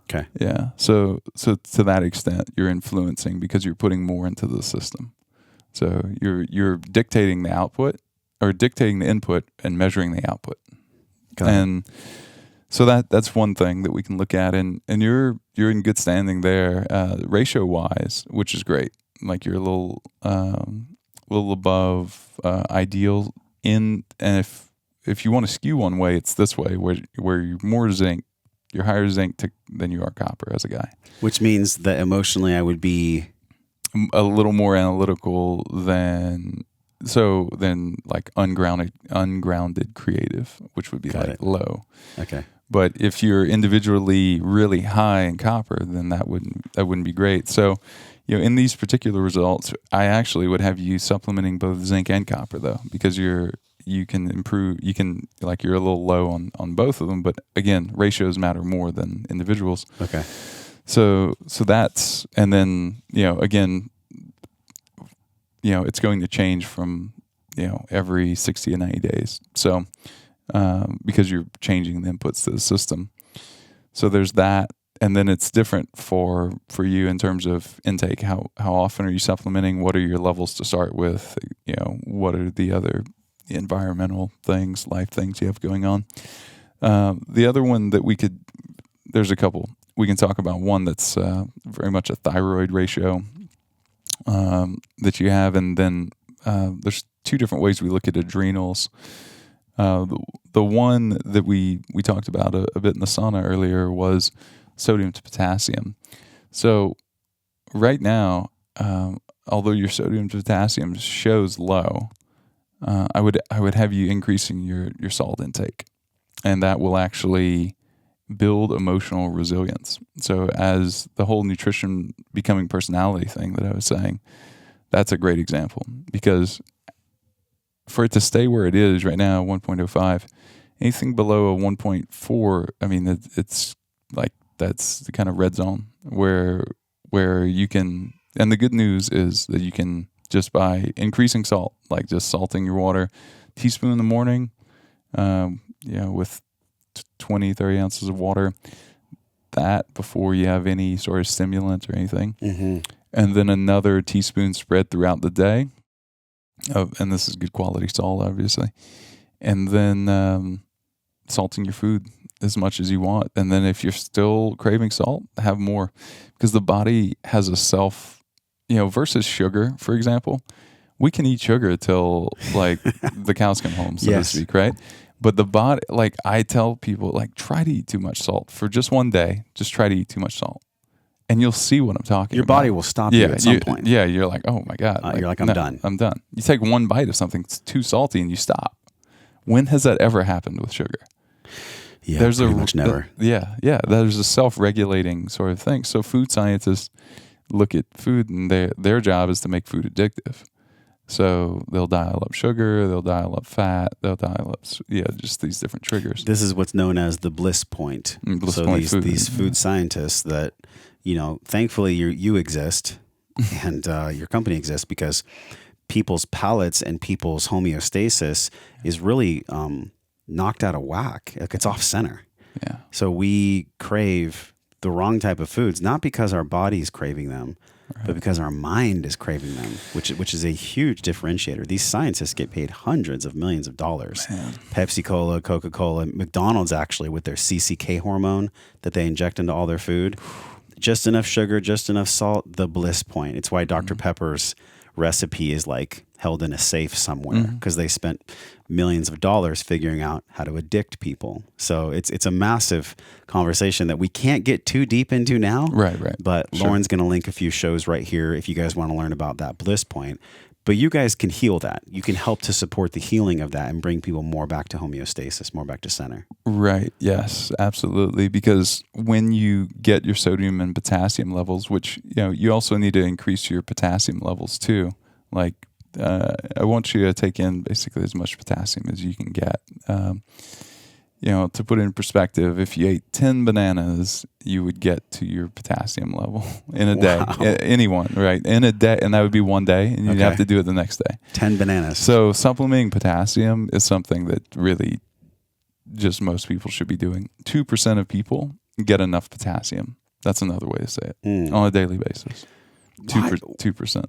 Okay. Yeah. So to that extent, you're influencing because you're putting more into the system. So you're dictating the output, or dictating the input and measuring the output. And so that's one thing that we can look at, and you're in good standing there, ratio wise, which is great. Like you're a little above ideal and if you want to skew one way, it's this way where you're more zinc. You're higher zinc than you are copper as a guy. Which means that emotionally I would be a little more analytical than like ungrounded creative, which would be low. Okay. But if you're individually really high in copper, then that wouldn't be great. So, in these particular results, I actually would have you supplementing both zinc and copper though, because you can improve, you're a little low on both of them, but again, ratios matter more than individuals. Okay. So that's, and then, again, it's going to change from, every 60 to 90 days. So, because you're changing the inputs to the system. So there's that. And then it's different for you in terms of intake. How often are you supplementing? What are your levels to start with? What are the other environmental things, life things you have going on? The other one that there's a couple. We can talk about one that's very much a thyroid ratio that you have. And then there's two different ways we look at adrenals. The one that we talked about a bit in the sauna earlier was sodium to potassium. So right now, although your sodium to potassium shows low, I would have you increasing your salt intake, and that will actually build emotional resilience. So as the whole nutrition becoming personality thing that I was saying, that's a great example, because for it to stay where it is right now, 1.05, anything below a 1.4, I mean, it's like, that's the kind of red zone where you can, and the good news is that you can, just by increasing salt, like just salting your water, teaspoon in the morning, with 20, 30 ounces of water, that before you have any sort of stimulant or anything. Mm-hmm. And then another teaspoon spread throughout the day. And this is good quality salt, obviously. And then salting your food as much as you want. And then if you're still craving salt, have more, because the body has a self, versus sugar, for example. We can eat sugar till like the cows come home, so to speak, right? But the body, like I tell people, like try to eat too much salt for just one day. Just try to eat too much salt, and you'll see what I'm talking about. Your body will stop you at some point. Yeah, you're like, oh my God. You're like, I'm done. I'm done. You take one bite of something that's too salty and you stop. When has that ever happened with sugar? Yeah, there's pretty much never. There's a self-regulating sort of thing. So food scientists look at food, and their job is to make food addictive. So they'll dial up sugar, they'll dial up fat, they'll dial up, just these different triggers. This is what's known as the bliss point. These food scientists that, thankfully you exist and your company exists, because people's palates and people's homeostasis is really knocked out of whack. Like it's off center. Yeah. So we crave the wrong type of foods, not because our body's craving them, but because our mind is craving them, which is a huge differentiator. These scientists get paid hundreds of millions of dollars. Man. Pepsi-Cola, Coca-Cola, McDonald's actually, with their CCK hormone that they inject into all their food. Just enough sugar, just enough salt, the bliss point. It's why Dr. Pepper's recipe is like held in a safe somewhere, because they spent millions of dollars figuring out how to addict people. So it's a massive conversation that we can't get too deep into now. Right. But Lauren's going to link a few shows right here if you guys want to learn about that bliss point. But you guys can heal that. You can help to support the healing of that and bring people more back to homeostasis, more back to center. Right. Yes, absolutely. Because when you get your sodium and potassium levels, which, you also need to increase your potassium levels too. Like, I want you to take in basically as much potassium as you can get. To put it in perspective, if you ate 10 bananas, you would get to your potassium level in a day. Anyone, right? In a day, and that would be one day, and you'd have to do it the next day. 10 bananas. So supplementing potassium is something that really just most people should be doing. 2% of people get enough potassium. That's another way to say it. On a daily basis. 2%.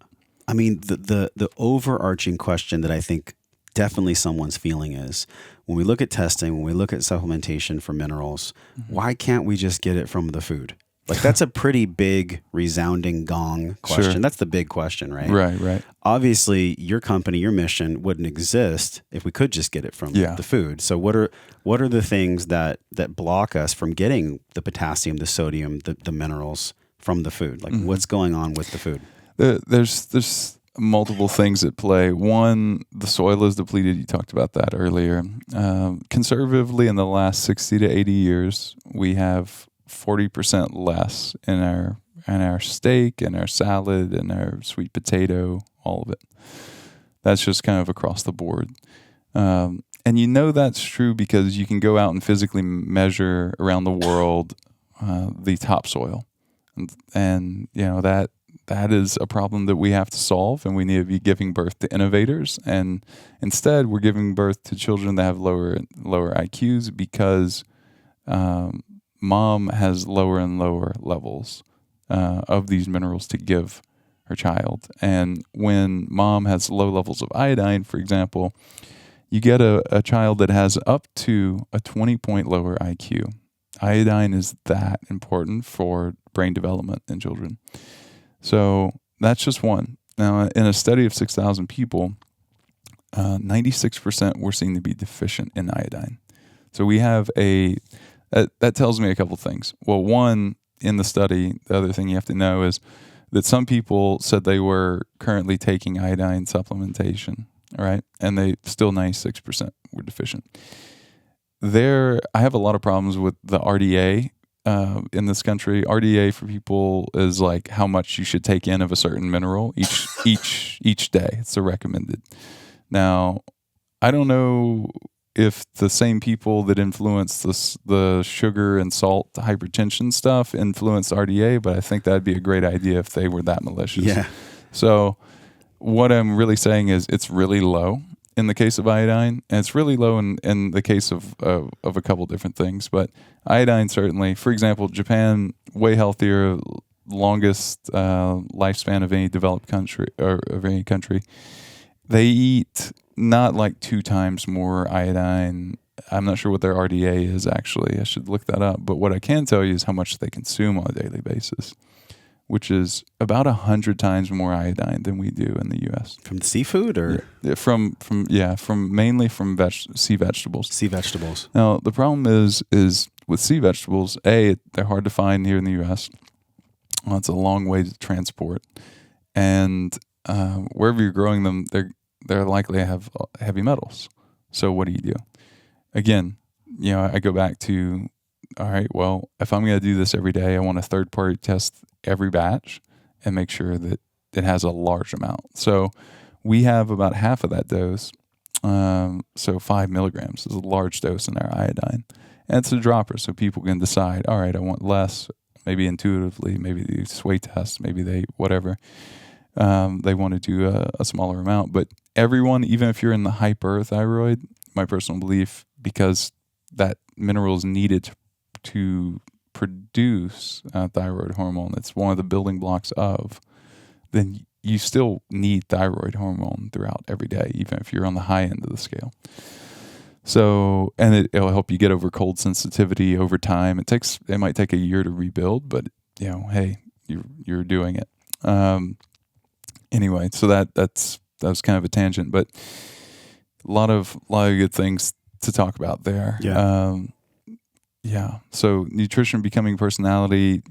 I mean, the overarching question that I think definitely someone's feeling is, when we look at testing, when we look at supplementation for minerals, why can't we just get it from the food? Like, that's a pretty big, resounding gong question. Sure. That's the big question, right? Right. Obviously, your company, your mission wouldn't exist if we could just get it from the food. So what are the things that block us from getting the potassium, the sodium, the minerals from the food? Like, what's going on with the food? There's multiple things at play. One, the soil is depleted. You talked about that earlier. Conservatively, in the last 60 to 80 years, we have 40% less in our steak, in our salad, in our sweet potato, all of it. That's just kind of across the board. And that's true because you can go out and physically measure around the world the topsoil. And that is a problem that we have to solve, and we need to be giving birth to innovators. And instead, we're giving birth to children that have lower IQs because mom has lower and lower levels of these minerals to give her child. And when mom has low levels of iodine, for example, you get a child that has up to a 20-point lower IQ. Iodine is that important for brain development in children. So that's just one. Now, in a study of 6,000 people, 96% were seen to be deficient in iodine. So we have that tells me a couple things. Well, one, in the study, the other thing you have to know is that some people said they were currently taking iodine supplementation, right? And they still 96% were deficient. I have a lot of problems with the RDA. In this country, RDA for people is like how much you should take in of a certain mineral each day. It's a recommended. Now, I don't know if the same people that influence the sugar and salt hypertension stuff influence RDA, but I think that'd be a great idea if they were that malicious. Yeah. So what I'm really saying is it's really low in the case of iodine, and it's really low in the case of a couple different things. But iodine certainly, for example, Japan, way healthier, longest lifespan of any developed country or of any country. They eat not like 2 times more iodine. I'm not sure what their RDA is actually. I should look that up. But what I can tell you is how much they consume on a daily basis, which is about 100 times more iodine than we do in the U.S. From seafood, or from mainly from sea vegetables. Sea vegetables. Now the problem is with sea vegetables. They're hard to find here in the U.S. Well, it's a long way to transport, and wherever you're growing them, they're likely to have heavy metals. So what do? Again, I go back to, all right, well, if I'm going to do this every day, I want a third party test every batch and make sure that it has a large amount. So we have about half of that dose. So 5 milligrams is a large dose in our iodine. And it's a dropper, so people can decide, all right, I want less, maybe intuitively, maybe they sway test, maybe they want to do a smaller amount. But everyone, even if you're in the hyperthyroid, my personal belief, because that mineral is needed to produce thyroid hormone, it's one of the building blocks of, then you still need thyroid hormone throughout every day, even if you're on the high end of the scale. So, and it'll help you get over cold sensitivity over time. It might take a year to rebuild, but hey, you're doing it. Anyway, so that was kind of a tangent, but a lot of good things to talk about there. Yeah. So nutrition becoming personality,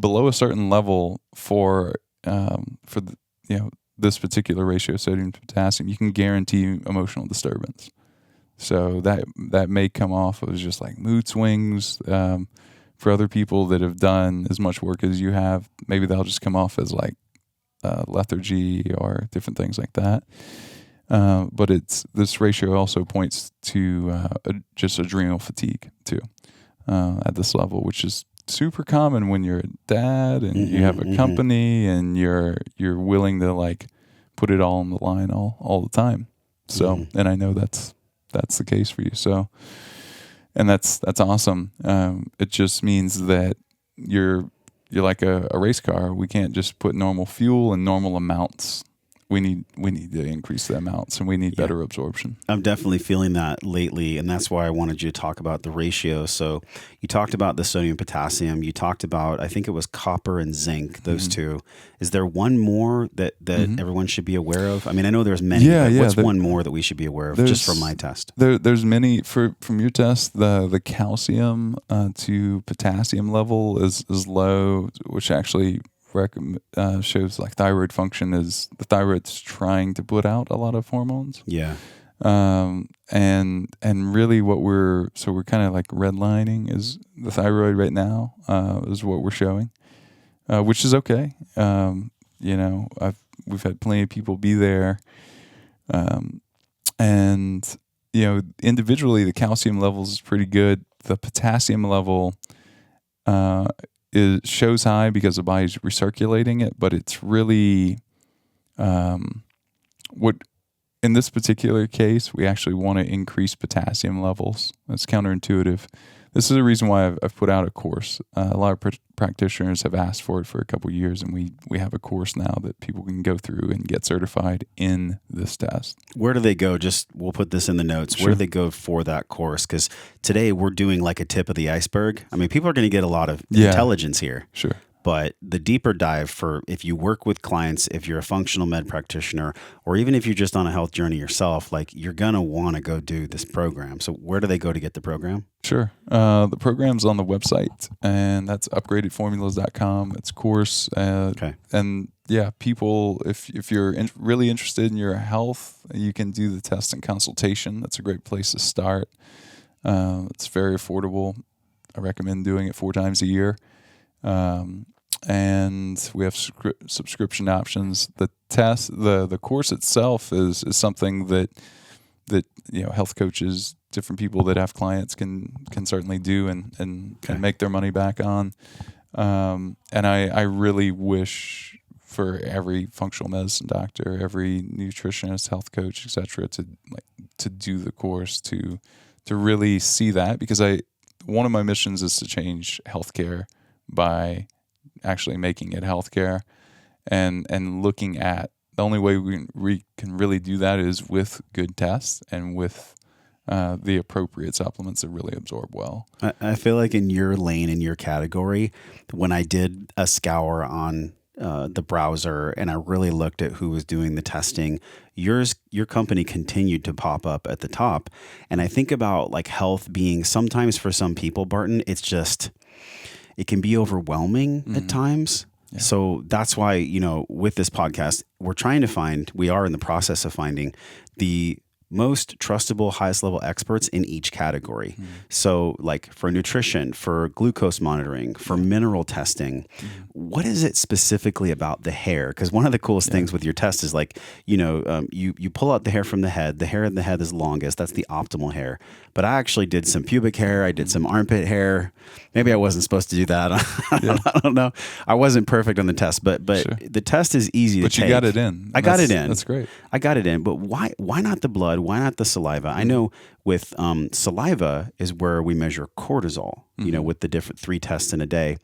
below a certain level for the this particular ratio of sodium to potassium, you can guarantee emotional disturbance. So that may come off as just like mood swings. For other people that have done as much work as you have, maybe they'll just come off as like lethargy or different things like that. But this ratio also points to just adrenal fatigue too at this level, which is super common when you're a dad and you have a company and you're willing to like put it all on the line all the time. So, and I know that's the case for you. So, and that's awesome. It just means that you're like a race car. We can't just put normal fuel in normal amounts. We need to increase the amounts, and we need better absorption. I'm definitely feeling that lately, and that's why I wanted you to talk about the ratio. So you talked about the sodium, potassium. You talked about, I think it was copper and zinc, those two. Is there one more that everyone should be aware of? I mean, I know there's many, but what's one more that we should be aware of just from my test? There's many. From your test, the calcium to potassium level is low, which actually shows like thyroid function is the thyroid's trying to put out a lot of hormones. Yeah. And really what we're kind of like redlining is the thyroid right now, is what we're showing, which is okay. We've had plenty of people be there. And individually the calcium levels is pretty good. The potassium level, shows high because the body's recirculating it, but it's really what in this particular case we actually want to increase potassium levels. It's counterintuitive. This is the reason why I've put out a course. A lot of practitioners have asked for it for a couple of years, and we have a course now that people can go through and get certified in this test. Where do they go? We'll put this in the notes. Sure. Where do they go for that course? Because today we're doing like a tip of the iceberg. I mean, people are going to get a lot of intelligence here. Sure. But the deeper dive for if you work with clients, if you're a functional med practitioner, or even if you're just on a health journey yourself, like you're going to want to go do this program. So where do they go to get the program? Sure. The program's on the website, and that's upgradedformulas.com. It's course. Okay. And yeah, people, if you're really interested in your health, you can do the test and consultation. That's a great place to start. It's very affordable. I recommend doing it 4 times a year. And we have subscription options. The test, the course itself is something that health coaches, different people that have clients can certainly do and make their money back on. And I really wish for every functional medicine doctor, every nutritionist, health coach, etc., to do the course to really see that, because one of my missions is to change healthcare by actually making it healthcare, and looking at the only way we can really do that is with good tests and with the appropriate supplements that really absorb well. I feel like in your lane, in your category, when I did a scour on the browser and I really looked at who was doing the testing, your company continued to pop up at the top. And I think about like health being sometimes for some people, Barton, it can be overwhelming at times. Yeah. So that's why, with this podcast, we are in the process of finding the most trustable, highest level experts in each category. So like for nutrition, for glucose monitoring, for mineral testing, what is it specifically about the hair? Because one of the coolest things with your test is like, you pull out the hair from the head. The hair in the head is longest. That's the optimal hair. But I actually did some pubic hair. I did some armpit hair. Maybe I wasn't supposed to do that. I don't know. I wasn't perfect on the test, but Sure. The test is easy to take. But you got it in. I got it in. That's great. I got it in. But why not the blood? Why not the saliva? I know with saliva is where we measure cortisol, with the different 3 tests in a day.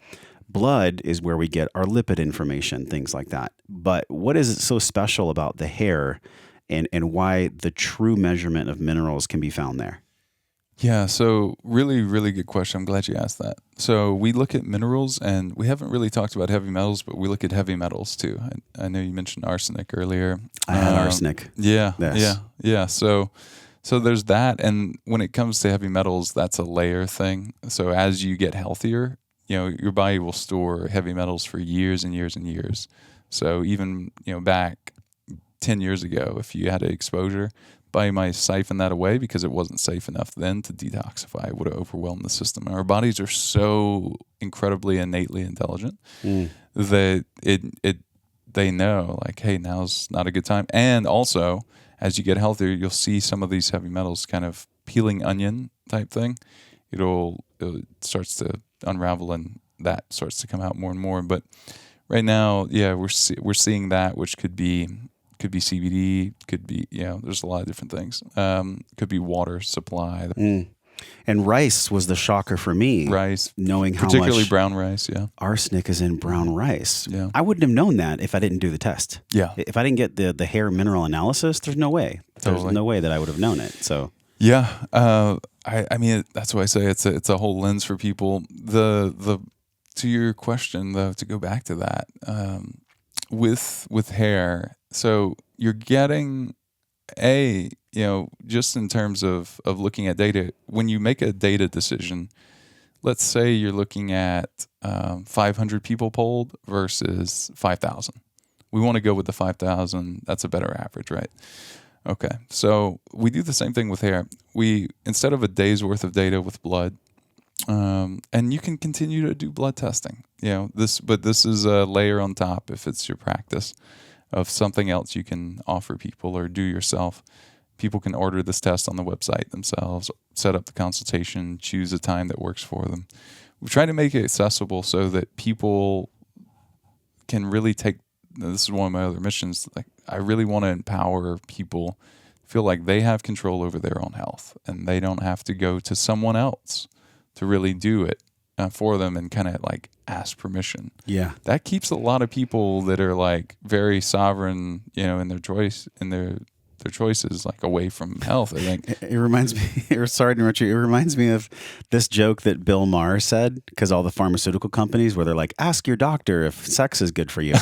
Blood is where we get our lipid information, things like that. But what is so special about the hair and why the true measurement of minerals can be found there? Yeah, so really, really good question. I'm glad you asked that. So we look at minerals, and we haven't really talked about heavy metals, but we look at heavy metals too. I know you mentioned arsenic earlier. I had arsenic. Yeah, yes. yeah. So there's that, and when it comes to heavy metals, that's a layer thing. So as you get healthier, your body will store heavy metals for years and years and years. So even back 10 years ago, if you had an exposure, body might siphon that away because it wasn't safe enough then to detoxify. It would have overwhelmed the system. Our bodies are so incredibly innately intelligent that they know, like, hey, now's not a good time. And also, as you get healthier, you'll see some of these heavy metals kind of peeling onion type thing. It starts to unravel, and that starts to come out more and more. But right now, yeah, we're seeing that, which could be CBD, could be, there's a lot of different things. Could be water supply. And rice was the shocker for me. Rice, knowing how particularly much brown rice, arsenic is in brown rice. Yeah. I wouldn't have known that if I didn't do the test. Yeah. If I didn't get the hair mineral analysis, there's no way. There's no way that I would have known it. So yeah, I mean, that's why I say it's a whole lens for people. The to your question though, to go back to that, with hair, so you're getting just in terms of looking at data, when you make a data decision, let's say you're looking at 500 people polled versus 5,000. We want to go with the 5,000. That's a better average, right? Okay. So we do the same thing with hair. We, instead of a day's worth of data with blood, and you can continue to do blood testing, but this is a layer on top if it's your practice of something else you can offer people or do yourself. People can order this test on the website themselves, set up the consultation, choose a time that works for them. We try to make it accessible so that people can really take, this is one of my other missions, like I really want to empower people, feel like they have control over their own health and they don't have to go to someone else to really do it for them and kind of like ask permission. Yeah. That keeps a lot of people that are like very sovereign, in their choice, in their choices, like away from health. I think it reminds me, sorry to interrupt you, it reminds me of this joke that Bill Maher said, because all the pharmaceutical companies where they're like, ask your doctor if sex is good for you.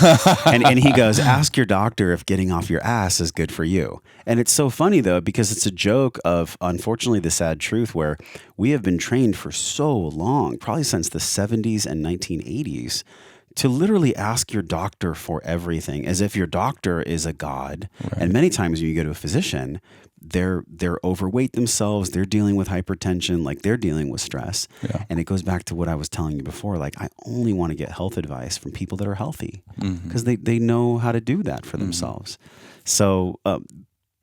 and he goes, ask your doctor if getting off your ass is good for you. And it's so funny though, because it's a joke of, unfortunately, the sad truth where we have been trained for so long, probably since the 70s and 1980s, to literally ask your doctor for everything as if your doctor is a god. Right. And many times when you go to a physician, they're overweight themselves, they're dealing with hypertension, like they're dealing with stress. Yeah. And it goes back to what I was telling you before, like I only want to get health advice from people that are healthy because they know how to do that for themselves. So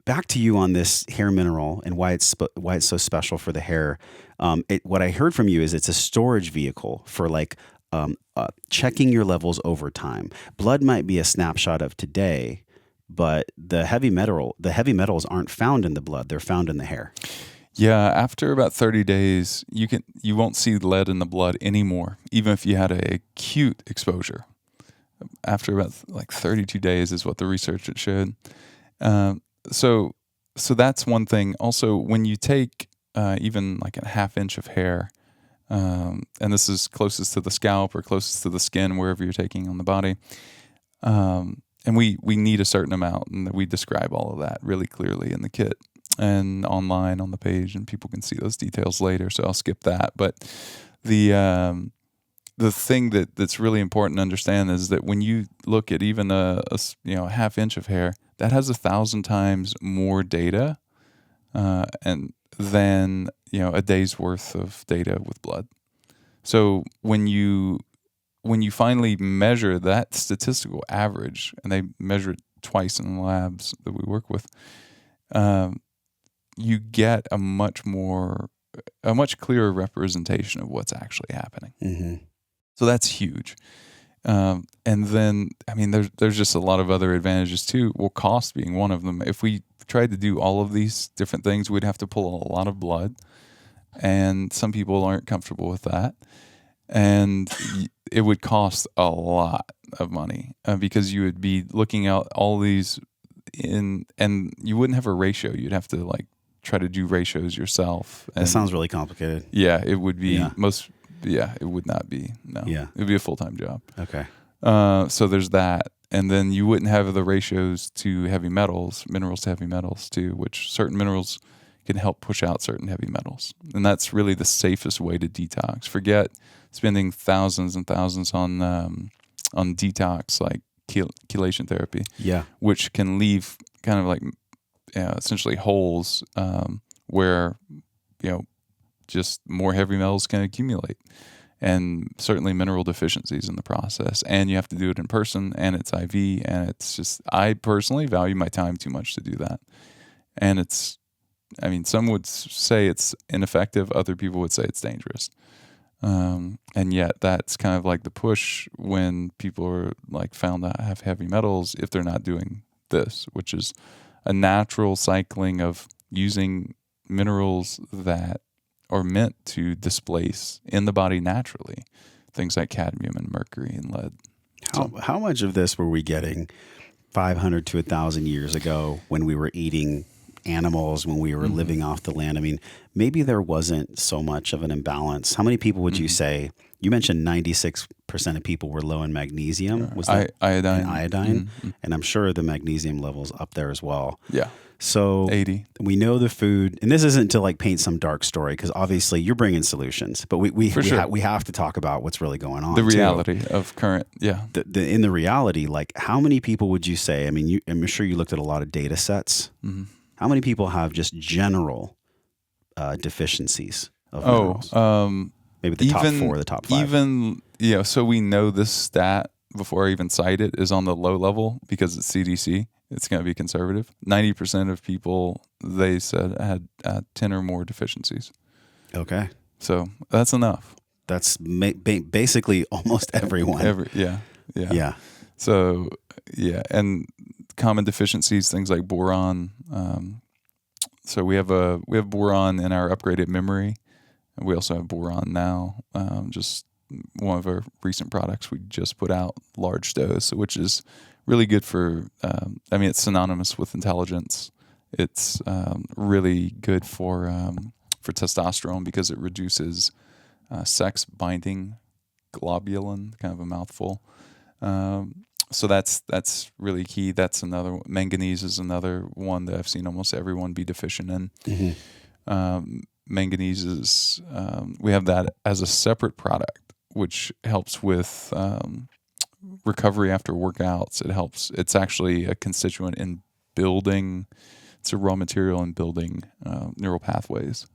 back to you on this hair mineral and why it's so special for the hair. What I heard from you is it's a storage vehicle for like checking your levels over time. Blood might be a snapshot of today, but the heavy metals aren't found in the blood; they're found in the hair. Yeah, after about 30 days, you won't see lead in the blood anymore, even if you had a acute exposure. After about like 32 days is what the research had showed. So that's one thing. Also, when you take even like a half inch of hair, and this is closest to the scalp or closest to the skin, wherever you're taking on the body. And we need a certain amount, and we describe all of that really clearly in the kit and online on the page, and people can see those details later. So I'll skip that. But the thing that's really important to understand is that when you look at even a half inch of hair, that has 1,000 times more data, and than a day's worth of data with blood. So when you finally measure that statistical average, and they measure it twice in the labs that we work with, you get a much clearer representation of what's actually happening. Mm-hmm. So that's huge. And then, I mean, there's just a lot of other advantages too. Well, cost being one of them. If we tried to do all of these different things, we'd have to pull a lot of blood, and some people aren't comfortable with that. And it would cost a lot of money because you would be looking at all these and you wouldn't have a ratio. You'd have to like try to do ratios yourself. And that sounds really complicated. Yeah, it would be it would not be. No. Yeah. It would be a full-time job. Okay. So there's that. And then you wouldn't have the ratios to heavy metals, minerals to heavy metals too, which certain minerals can help push out certain heavy metals. And that's really the safest way to detox. Forget spending thousands and thousands on detox like chelation therapy, which can leave kind of like essentially holes where just more heavy metals can accumulate, and certainly mineral deficiencies in the process. And you have to do it in person, and it's IV, and it's just, I personally value my time too much to do that. And some would say it's ineffective. Other people would say it's dangerous. And yet that's kind of like the push when people are like found to have heavy metals, if they're not doing this, which is a natural cycling of using minerals that are meant to displace in the body naturally, things like cadmium and mercury and lead. How much of this were we getting 500 to 1,000 years ago when we were eating animals, when we were living off the land? I mean, maybe there wasn't so much of an imbalance. How many people would you say? You mentioned 96% of people were low in magnesium. Was that iodine? Iodine, and I'm sure the magnesium levels up there as well. Yeah. So 80. We know the food, and this isn't to like paint some dark story, because obviously you're bringing solutions, but we have to talk about what's really going on. The reality of current, in the reality, like how many people would you say? I mean, I'm sure you looked at a lot of data sets. Mm-hmm. How many people have just general deficiencies of minerals? Maybe the top 4, the top 5. So we know this stat before I even cite it is on the low level because it's CDC. It's going to be conservative. 90% of people, they said, had 10 or more deficiencies. Okay. So that's enough. That's basically almost everyone. Yeah. So, and common deficiencies, things like boron. So we have boron in our upgraded memory. We also have boron now. Just one of our recent products we just put out, large dose, which is really good for, it's synonymous with intelligence. It's really good for testosterone because it reduces sex binding globulin, kind of a mouthful. So that's really key. That's another one. Manganese is another one that I've seen almost everyone be deficient in. Mm-hmm. Manganese is, we have that as a separate product, which helps with recovery after workouts. It's actually a constituent in building, it's a raw material in building neural pathways.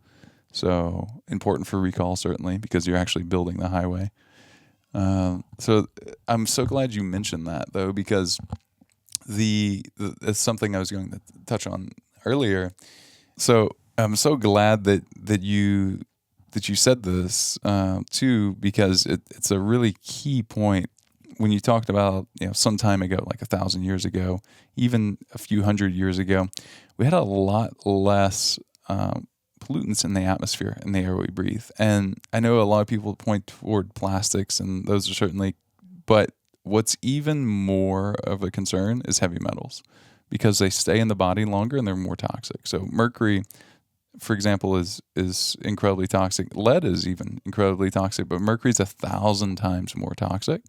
So important for recall, certainly, because you're actually building the highway. So I'm so glad you mentioned that, though, because it's something I was going to touch on earlier. So I'm so glad that you said this too, because it's a really key point. When you talked about, some time ago, like 1,000 years ago, even a few hundred years ago, we had a lot less pollutants in the atmosphere, in the air we breathe. And I know a lot of people point toward plastics, and those are certainly, but what's even more of a concern is heavy metals, because they stay in the body longer and they're more toxic. So mercury, for example, is incredibly toxic. Lead is even incredibly toxic, but mercury is 1,000 times more toxic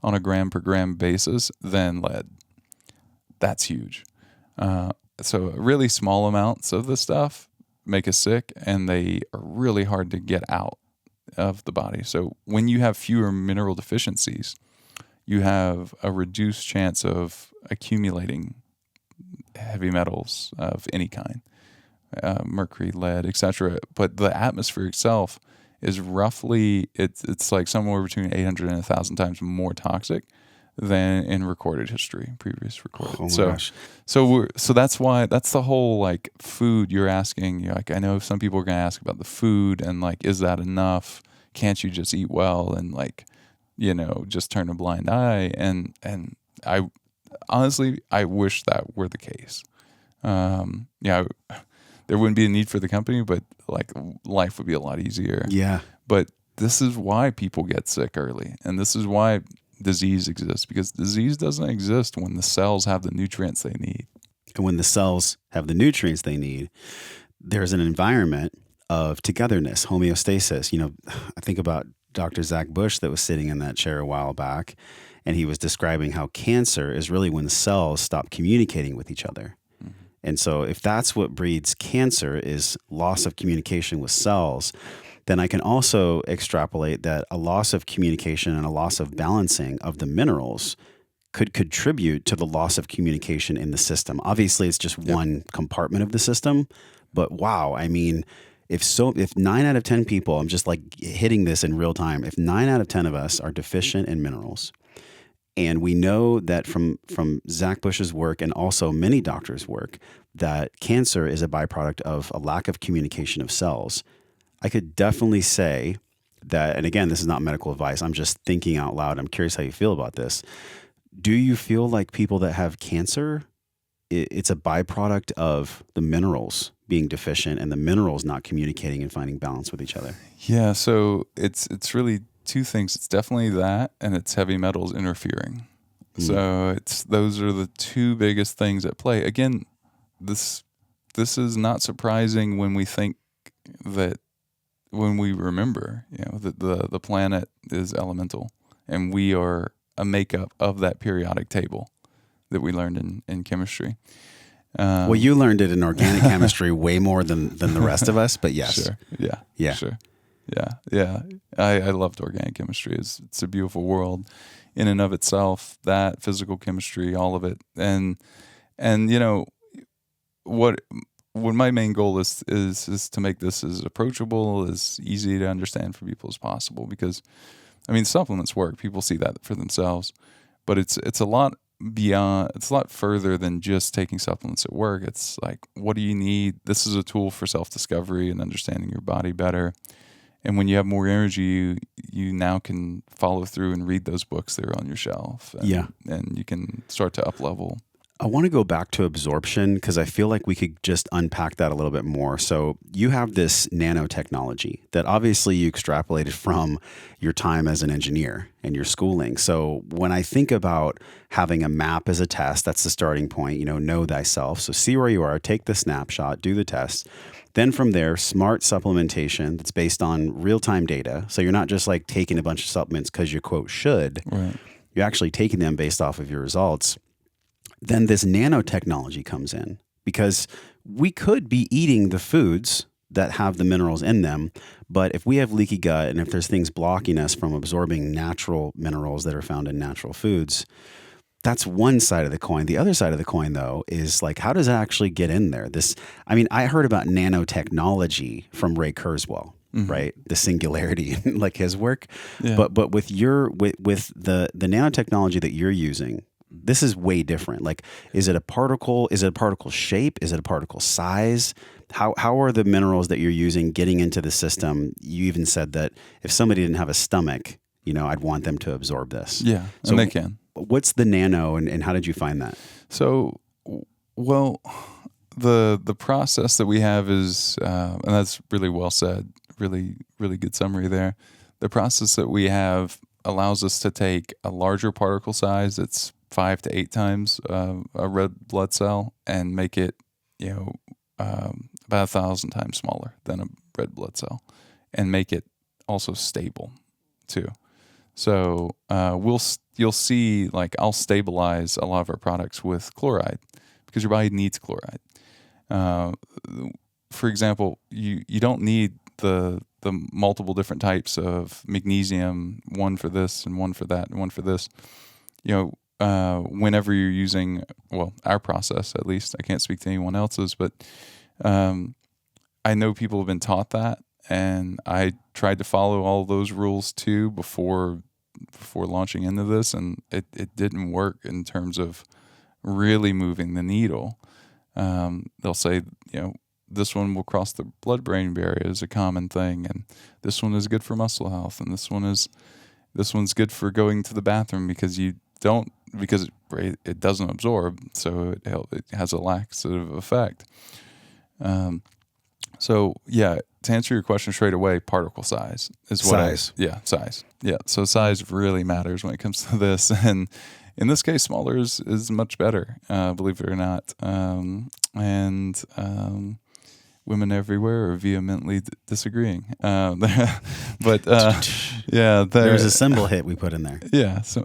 on a gram per gram basis than lead. That's huge. So really small amounts of this stuff make us sick, and they are really hard to get out of the body. So when you have fewer mineral deficiencies, you have a reduced chance of accumulating heavy metals of any kind, mercury, lead, etc. But the atmosphere itself is roughly, it's like somewhere between 800 and 1,000 times more toxic than in recorded history, previous recorded. Gosh. So that's why, that's the whole like food you're asking. You're like, I know some people are going to ask about the food and like, is that enough? Can't you just eat well and like, just turn a blind eye? And I honestly, I wish that were the case. There wouldn't be a need for the company, but like life would be a lot easier. Yeah. But this is why people get sick early. And this is why disease exists, because disease doesn't exist when the cells have the nutrients they need. And when the cells have the nutrients they need, there's an environment of togetherness, homeostasis. I think about Dr. Zach Bush that was sitting in that chair a while back, and he was describing how cancer is really when cells stop communicating with each other. Mm-hmm. And so if that's what breeds cancer is loss of communication with cells, then I can also extrapolate that a loss of communication and a loss of balancing of the minerals could contribute to the loss of communication in the system. Obviously, it's just one compartment of the system, but wow, I mean, if 9 out of 10 people, I'm just like hitting this in real time, if 9 out of 10 of us are deficient in minerals, and we know that from Zach Bush's work and also many doctors' work, that cancer is a byproduct of a lack of communication of cells, I could definitely say that, and again, this is not medical advice, I'm just thinking out loud, I'm curious how you feel about this. Do you feel like people that have cancer, it's a byproduct of the minerals being deficient and the minerals not communicating and finding balance with each other? Yeah, so it's really two things. It's definitely that, and it's heavy metals interfering. So those are the two biggest things at play. Again, this is not surprising when we think that, when we remember, that the planet is elemental, and we are a makeup of that periodic table that we learned in chemistry. Well, you learned it in organic chemistry way more than the rest of us, but yes. Sure. Yeah. Sure. Yeah. I loved organic chemistry. It's a beautiful world in and of itself, that physical chemistry, all of it. And what my main goal is to make this as approachable, as easy to understand for people as possible, because supplements work. People see that for themselves, but it's a lot beyond, it's a lot further than just taking supplements at work. It's like, what do you need? This is a tool for self-discovery and understanding your body better. And when you have more energy, you now can follow through and read those books that are on your shelf. And you can start to up-level. I want to go back to absorption because I feel like we could just unpack that a little bit more. So you have this nanotechnology that obviously you extrapolated from your time as an engineer and your schooling. So when I think about having a map as a test, that's the starting point, know thyself. So see where you are, take the snapshot, do the test. Then from there, smart supplementation that's based on real-time data. So you're not just like taking a bunch of supplements because you quote should. Right. You're actually taking them based off of your results. Then this nanotechnology comes in because we could be eating the foods that have the minerals in them, but if we have leaky gut and if there's things blocking us from absorbing natural minerals that are found in natural foods, that's one side of the coin. The other side of the coin, though, is like, how does it actually get in there? I heard about nanotechnology from Ray Kurzweil, right? The singularity, like his work. Yeah. But with the nanotechnology that you're using, this is way different. Like, is it a particle? Is it a particle shape? Is it a particle size? How are the minerals that you're using getting into the system? You even said that if somebody didn't have a stomach, I'd want them to absorb this. Yeah, so and they can. What's the nano, and how did you find that? So, well, the process that we have is, and that's really well said, really, really good summary there. The process that we have allows us to take a larger particle size that's 5 to 8 times a red blood cell and make it, about 1,000 times smaller than a red blood cell, and make it also stable too. So you'll see, like, I'll stabilize a lot of our products with chloride because your body needs chloride. For example, you don't need the multiple different types of magnesium, one for this and one for that and one for this. Whenever you're using, our process, at least, I can't speak to anyone else's, but I know people have been taught that, and I tried to follow all those rules too before launching into this, and it didn't work in terms of really moving the needle. They'll say, this one will cross the blood-brain barrier is a common thing, and this one is good for muscle health, and this one's good for going to the bathroom because it doesn't absorb, so it has a laxative effect. So yeah, to answer your question straight away, particle size is what size. Size. Yeah, so size really matters when it comes to this, and in this case, smaller is much better, believe it or not. Women everywhere are vehemently disagreeing. But yeah, there's a symbol hit we put in there. Yeah, so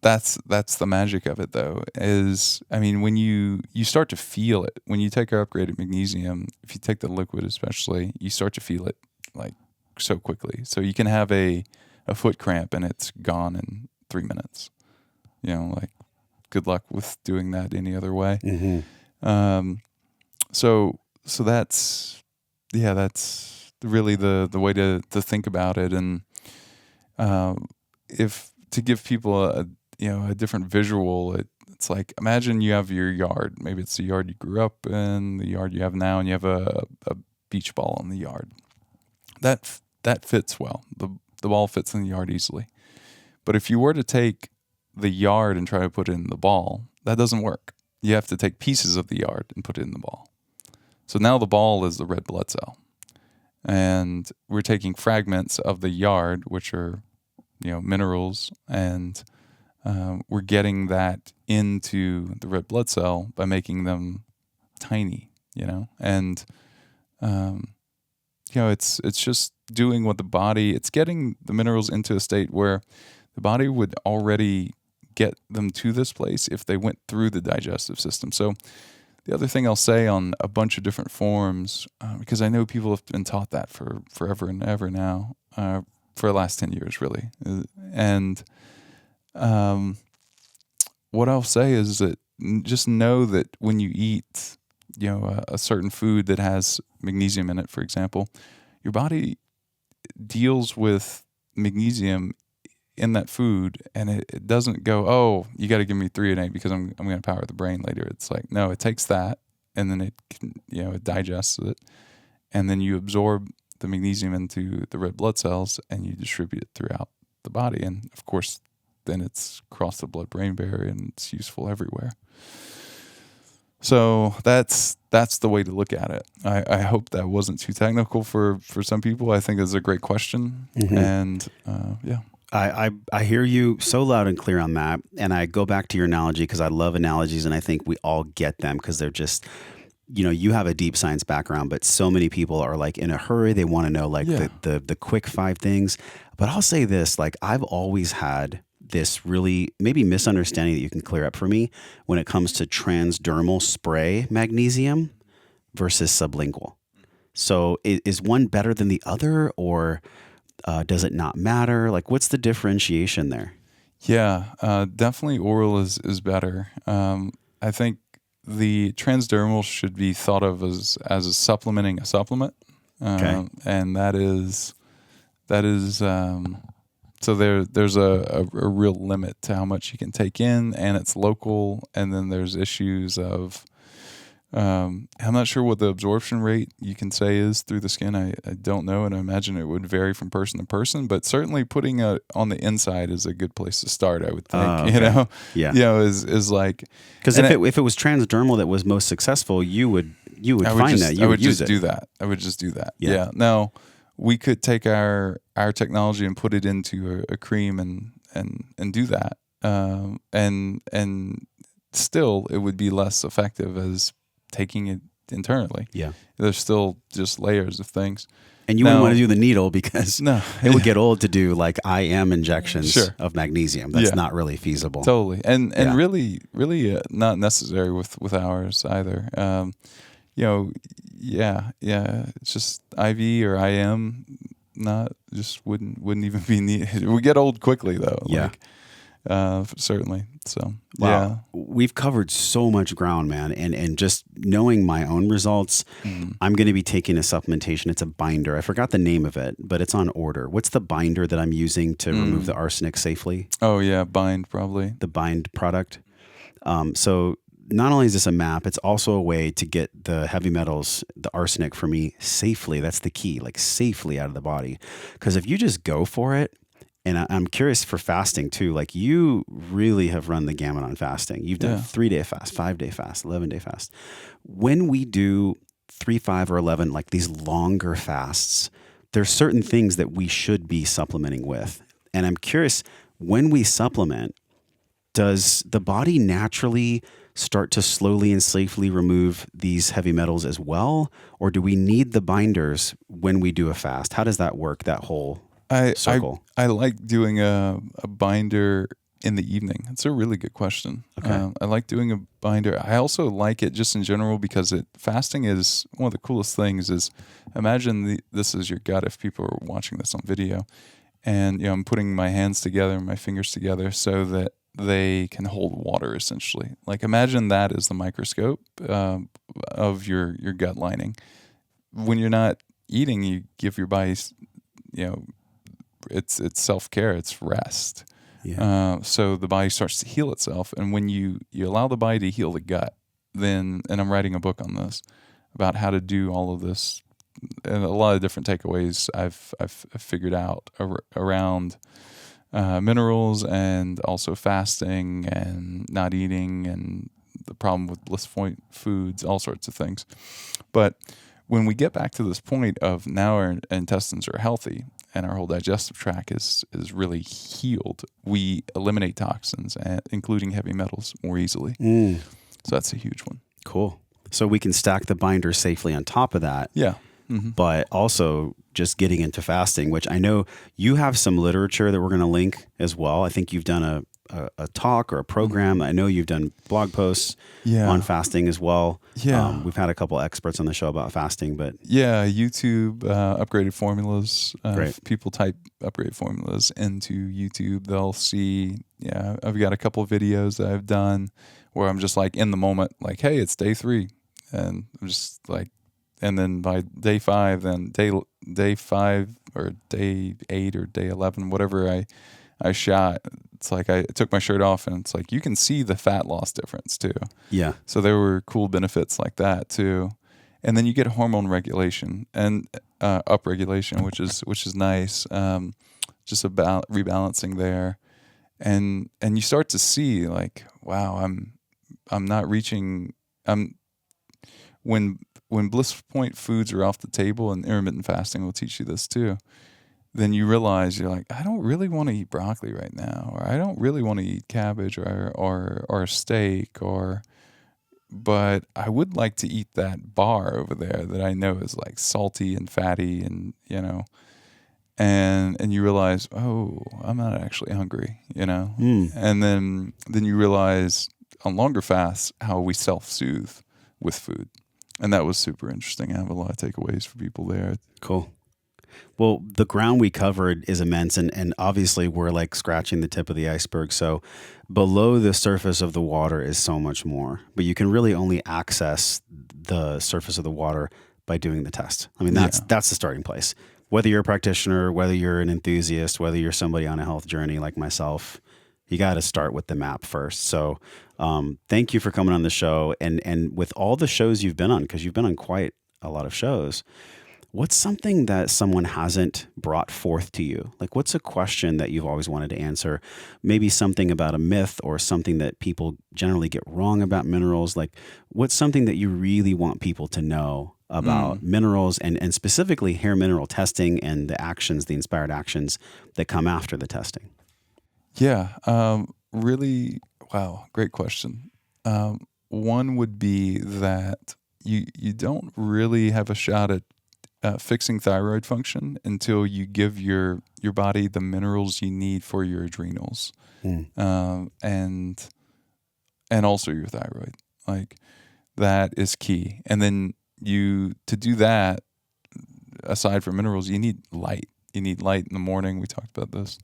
that's the magic of it, though. When you start to feel it when you take our upgraded magnesium, if you take the liquid especially, you start to feel it like so quickly. So you can have a a foot cramp and it's gone in 3 minutes. Like good luck with doing that any other way. So that's really the way to think about it. And if to give people a different visual, it's like, imagine you have your yard. Maybe it's the yard you grew up in, the yard you have now, and you have a beach ball in the yard. That fits well. The ball fits in the yard easily. But if you were to take the yard and try to put it in the ball, that doesn't work. You have to take pieces of the yard and put it in the ball. So now the ball is the red blood cell. And we're taking fragments of the yard, which are, minerals, and we're getting that into the red blood cell by making them tiny, and it's just doing what the body, it's getting the minerals into a state where the body would already get them to this place if they went through the digestive system. So the other thing I'll say on a bunch of different forms, because I know people have been taught that for forever and ever now, for the last 10 years, really. And what I'll say is that just know that when you eat, a certain food that has magnesium in it, for example, your body deals with magnesium in that food, and it doesn't go, oh, you got to give me 3 and 8 because I'm going to power the brain later. It's like, no, it takes that, and then it digests it, and then you absorb the magnesium into the red blood cells, and you distribute it throughout the body. And of course, then it's crossed the blood-brain barrier, and it's useful everywhere. So that's the way to look at it. I hope that wasn't too technical for some people. I think it's a great question, and yeah. I hear you so loud and clear on that. And I go back to your analogy because I love analogies, and I think we all get them because they're just, you have a deep science background, but so many people are like in a hurry. They want to know the quick 5 things. But I'll say this, like I've always had this really maybe misunderstanding that you can clear up for me when it comes to transdermal spray magnesium versus sublingual. So is one better than the other, or does it not matter? Like, what's the differentiation there? Yeah, definitely oral is better. I think the transdermal should be thought of as a supplementing a supplement. Okay. And that is so there's a real limit to how much you can take in, and it's local. And then there's issues of I'm not sure what the absorption rate you can say is through the skin. I don't know, and I imagine it would vary from person to person. But certainly putting it on the inside is a good place to start, I would think. Okay. Yeah. Is like, because if it was transdermal that was most successful, you would find that you would use it. Do that. I would just do that. Yeah. Now we could take our technology and put it into a cream and do that, and still it would be less effective as taking it internally. Yeah. There's still just layers of things. And you wouldn't want to do the needle because it would get old to do like IM injections of magnesium. That's not really feasible. Totally. And really not necessary with ours either. It's just IV or IM wouldn't even be needed. We get old quickly though. Yeah. Certainly. So, wow. Yeah. We've covered so much ground, man. And just knowing my own results, I'm going to be taking a supplementation. It's a binder. I forgot the name of it, but it's on order. What's the binder that I'm using to remove the arsenic safely? Oh, yeah. Bind, probably. The Bind product. So not only is this a map, it's also a way to get the heavy metals, the arsenic for me safely. That's the key, like safely out of the body. Because if you just go for it, and I'm curious for fasting too. Like you really have run the gamut on fasting. You've done 3-day fast, 5-day fast, 11-day fast. When we do 3, 5, or 11, like these longer fasts, there's certain things that we should be supplementing with. And I'm curious, when we supplement, does the body naturally start to slowly and safely remove these heavy metals as well? Or do we need the binders when we do a fast? How does that work, that whole circle? I like doing a binder in the evening. It's a really good question. Okay. I like doing a binder. I also like it just in general because fasting is one of the coolest things. Is imagine this is your gut if people are watching this on video, and I'm putting my hands together, my fingers together, so that they can hold water. Essentially, like imagine that as the microscope of your gut lining. When you're not eating, you give your body, it's self-care, it's rest. Yeah. So the body starts to heal itself, and when you allow the body to heal the gut, then, and I'm writing a book on this about how to do all of this, and a lot of different takeaways I've figured out around minerals, and also fasting and not eating, and the problem with bliss point foods, all sorts of things. But when we get back to this point of now our intestines are healthy and our whole digestive tract is really healed, we eliminate toxins, including heavy metals, more easily. So that's a huge one. Cool. So we can stack the binder safely on top of that. Yeah. Mm-hmm. But also just getting into fasting, which I know you have some literature that we're going to link as well. I think you've done a talk or a program. I know you've done blog posts on fasting as well. Yeah. We've had a couple experts on the show about fasting, but YouTube, upgraded formulas. Great. If people type upgraded formulas into YouTube, they'll see, I've got a couple of videos that I've done where I'm just like in the moment, like, hey, it's day 3. And I'm just like, and then by day 5, then day 5 or day 8 or day 11, whatever I shot, it's like I took my shirt off, and it's like you can see the fat loss difference too. Yeah. So there were cool benefits like that too. And then you get hormone regulation and upregulation, which is nice. Just about rebalancing there, and you start to see like, wow, I'm not reaching. When bliss point foods are off the table, and intermittent fasting will teach you this too, then you realize you're like, I don't really want to eat broccoli right now, or I don't really want to eat cabbage or steak, but I would like to eat that bar over there that I know is like salty and fatty, and and you realize, oh, I'm not actually hungry, and then you realize on longer fasts how we self-soothe with food. And that was super interesting. I have a lot of takeaways for people there. Cool. Well, the ground we covered is immense, and obviously we're like scratching the tip of the iceberg. So below the surface of the water is so much more, but you can really only access the surface of the water by doing the test. I mean, that's the starting place. Whether you're a practitioner, whether you're an enthusiast, whether you're somebody on a health journey like myself, you got to start with the map first. So thank you for coming on the show. And with all the shows you've been on, because you've been on quite a lot of shows, what's something that someone hasn't brought forth to you? Like, what's a question that you've always wanted to answer? Maybe something about a myth or something that people generally get wrong about minerals. Like, what's something that you really want people to know about minerals, and specifically hair mineral testing and the actions, the inspired actions that come after the testing? Yeah, really, wow, great question. One would be that you don't really have a shot at fixing thyroid function until you give your body the minerals you need for your adrenals, and also your thyroid. Like, that is key. And then to do that, aside from minerals, you need light. You need light in the morning. We talked about this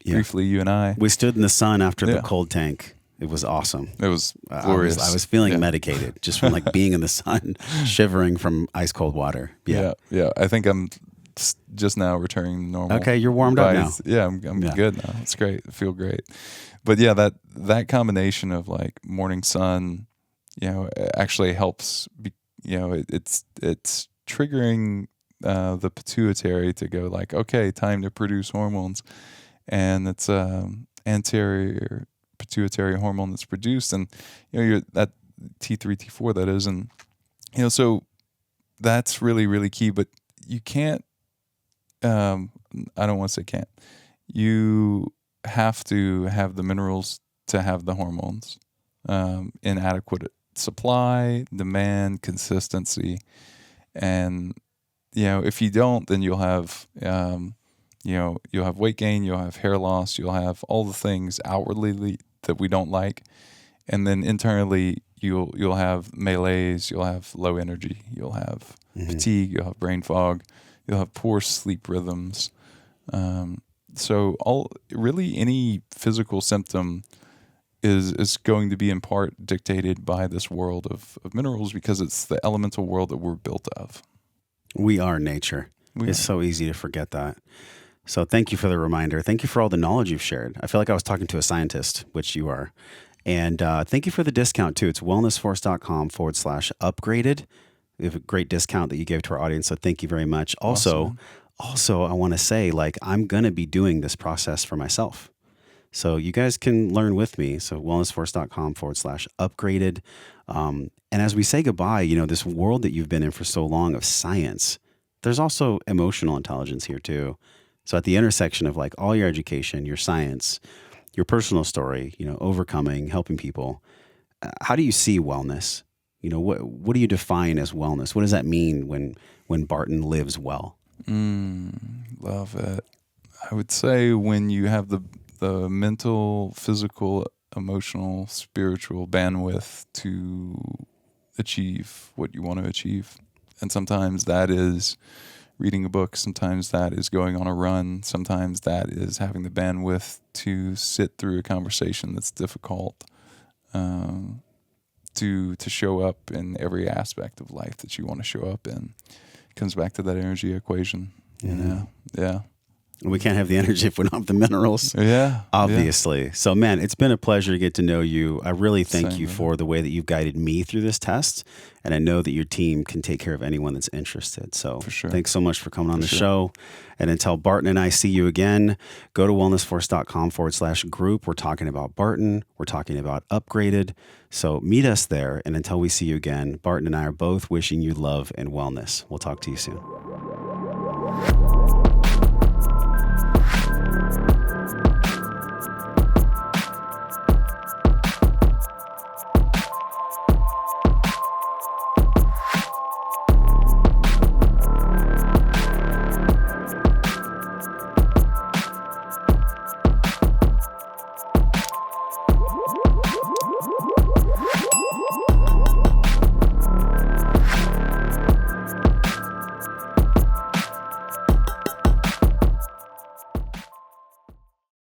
briefly, you and I. We stood in the sun after the cold tank. It was awesome. It was glorious. I was feeling medicated just from like being in the sun, shivering from ice cold water. Yeah. I think I'm just now returning to normal. Okay, you're warmed up now. Yeah, I'm good now. It's great. I feel great. But yeah, that combination of like morning sun, actually helps. It's triggering the pituitary to go like, okay, time to produce hormones, and it's anterior pituitary hormone that's produced, and you're that T3, T4 that is, and so that's really, really key. But you can't. I don't want to say can't. You have to have the minerals to have the hormones in adequate supply, demand, consistency, and if you don't, then you'll have you'll have weight gain, you'll have hair loss, you'll have all the things outwardly that we don't like, and then internally you'll have malaise, you'll have low energy, you'll have fatigue, you'll have brain fog, you'll have poor sleep rhythms, So really any physical symptom is going to be in part dictated by this world of minerals, because it's the elemental world that we're built of. We are nature. It's so easy to forget that. So thank you for the reminder. Thank you for all the knowledge you've shared. I feel like I was talking to a scientist, which you are. And thank you for the discount too. It's wellnessforce.com/upgraded. We have a great discount that you gave to our audience. So thank you very much. Also, I want to say, like, I'm going to be doing this process for myself. So you guys can learn with me. So wellnessforce.com/upgraded. And as we say goodbye, you know, this world that you've been in for so long of science, there's also emotional intelligence here too. So at the intersection of like all your education, your science, your personal story, you know, overcoming, helping people, how do you see wellness? You know, what do you define as wellness? What does that mean when Barton lives well? Love it. I would say when you have the mental, physical, emotional, spiritual bandwidth to achieve what you want to achieve. And sometimes that is reading a book. Sometimes that is going on a run. Sometimes that is having the bandwidth to sit through a conversation that's difficult, to show up in every aspect of life that you want to show up in. It comes back to that energy equation. You know? Yeah. We can't have the energy if we don't have the minerals. Yeah. Obviously. Yeah. So, man, it's been a pleasure to get to know you. I really thank you for the way that you've guided me through this test. And I know that your team can take care of anyone that's interested. So thanks so much for coming on the show. And until Barton and I see you again, go to wellnessforce.com/group. We're talking about Barton. We're talking about Upgraded. So meet us there. And until we see you again, Barton and I are both wishing you love and wellness. We'll talk to you soon.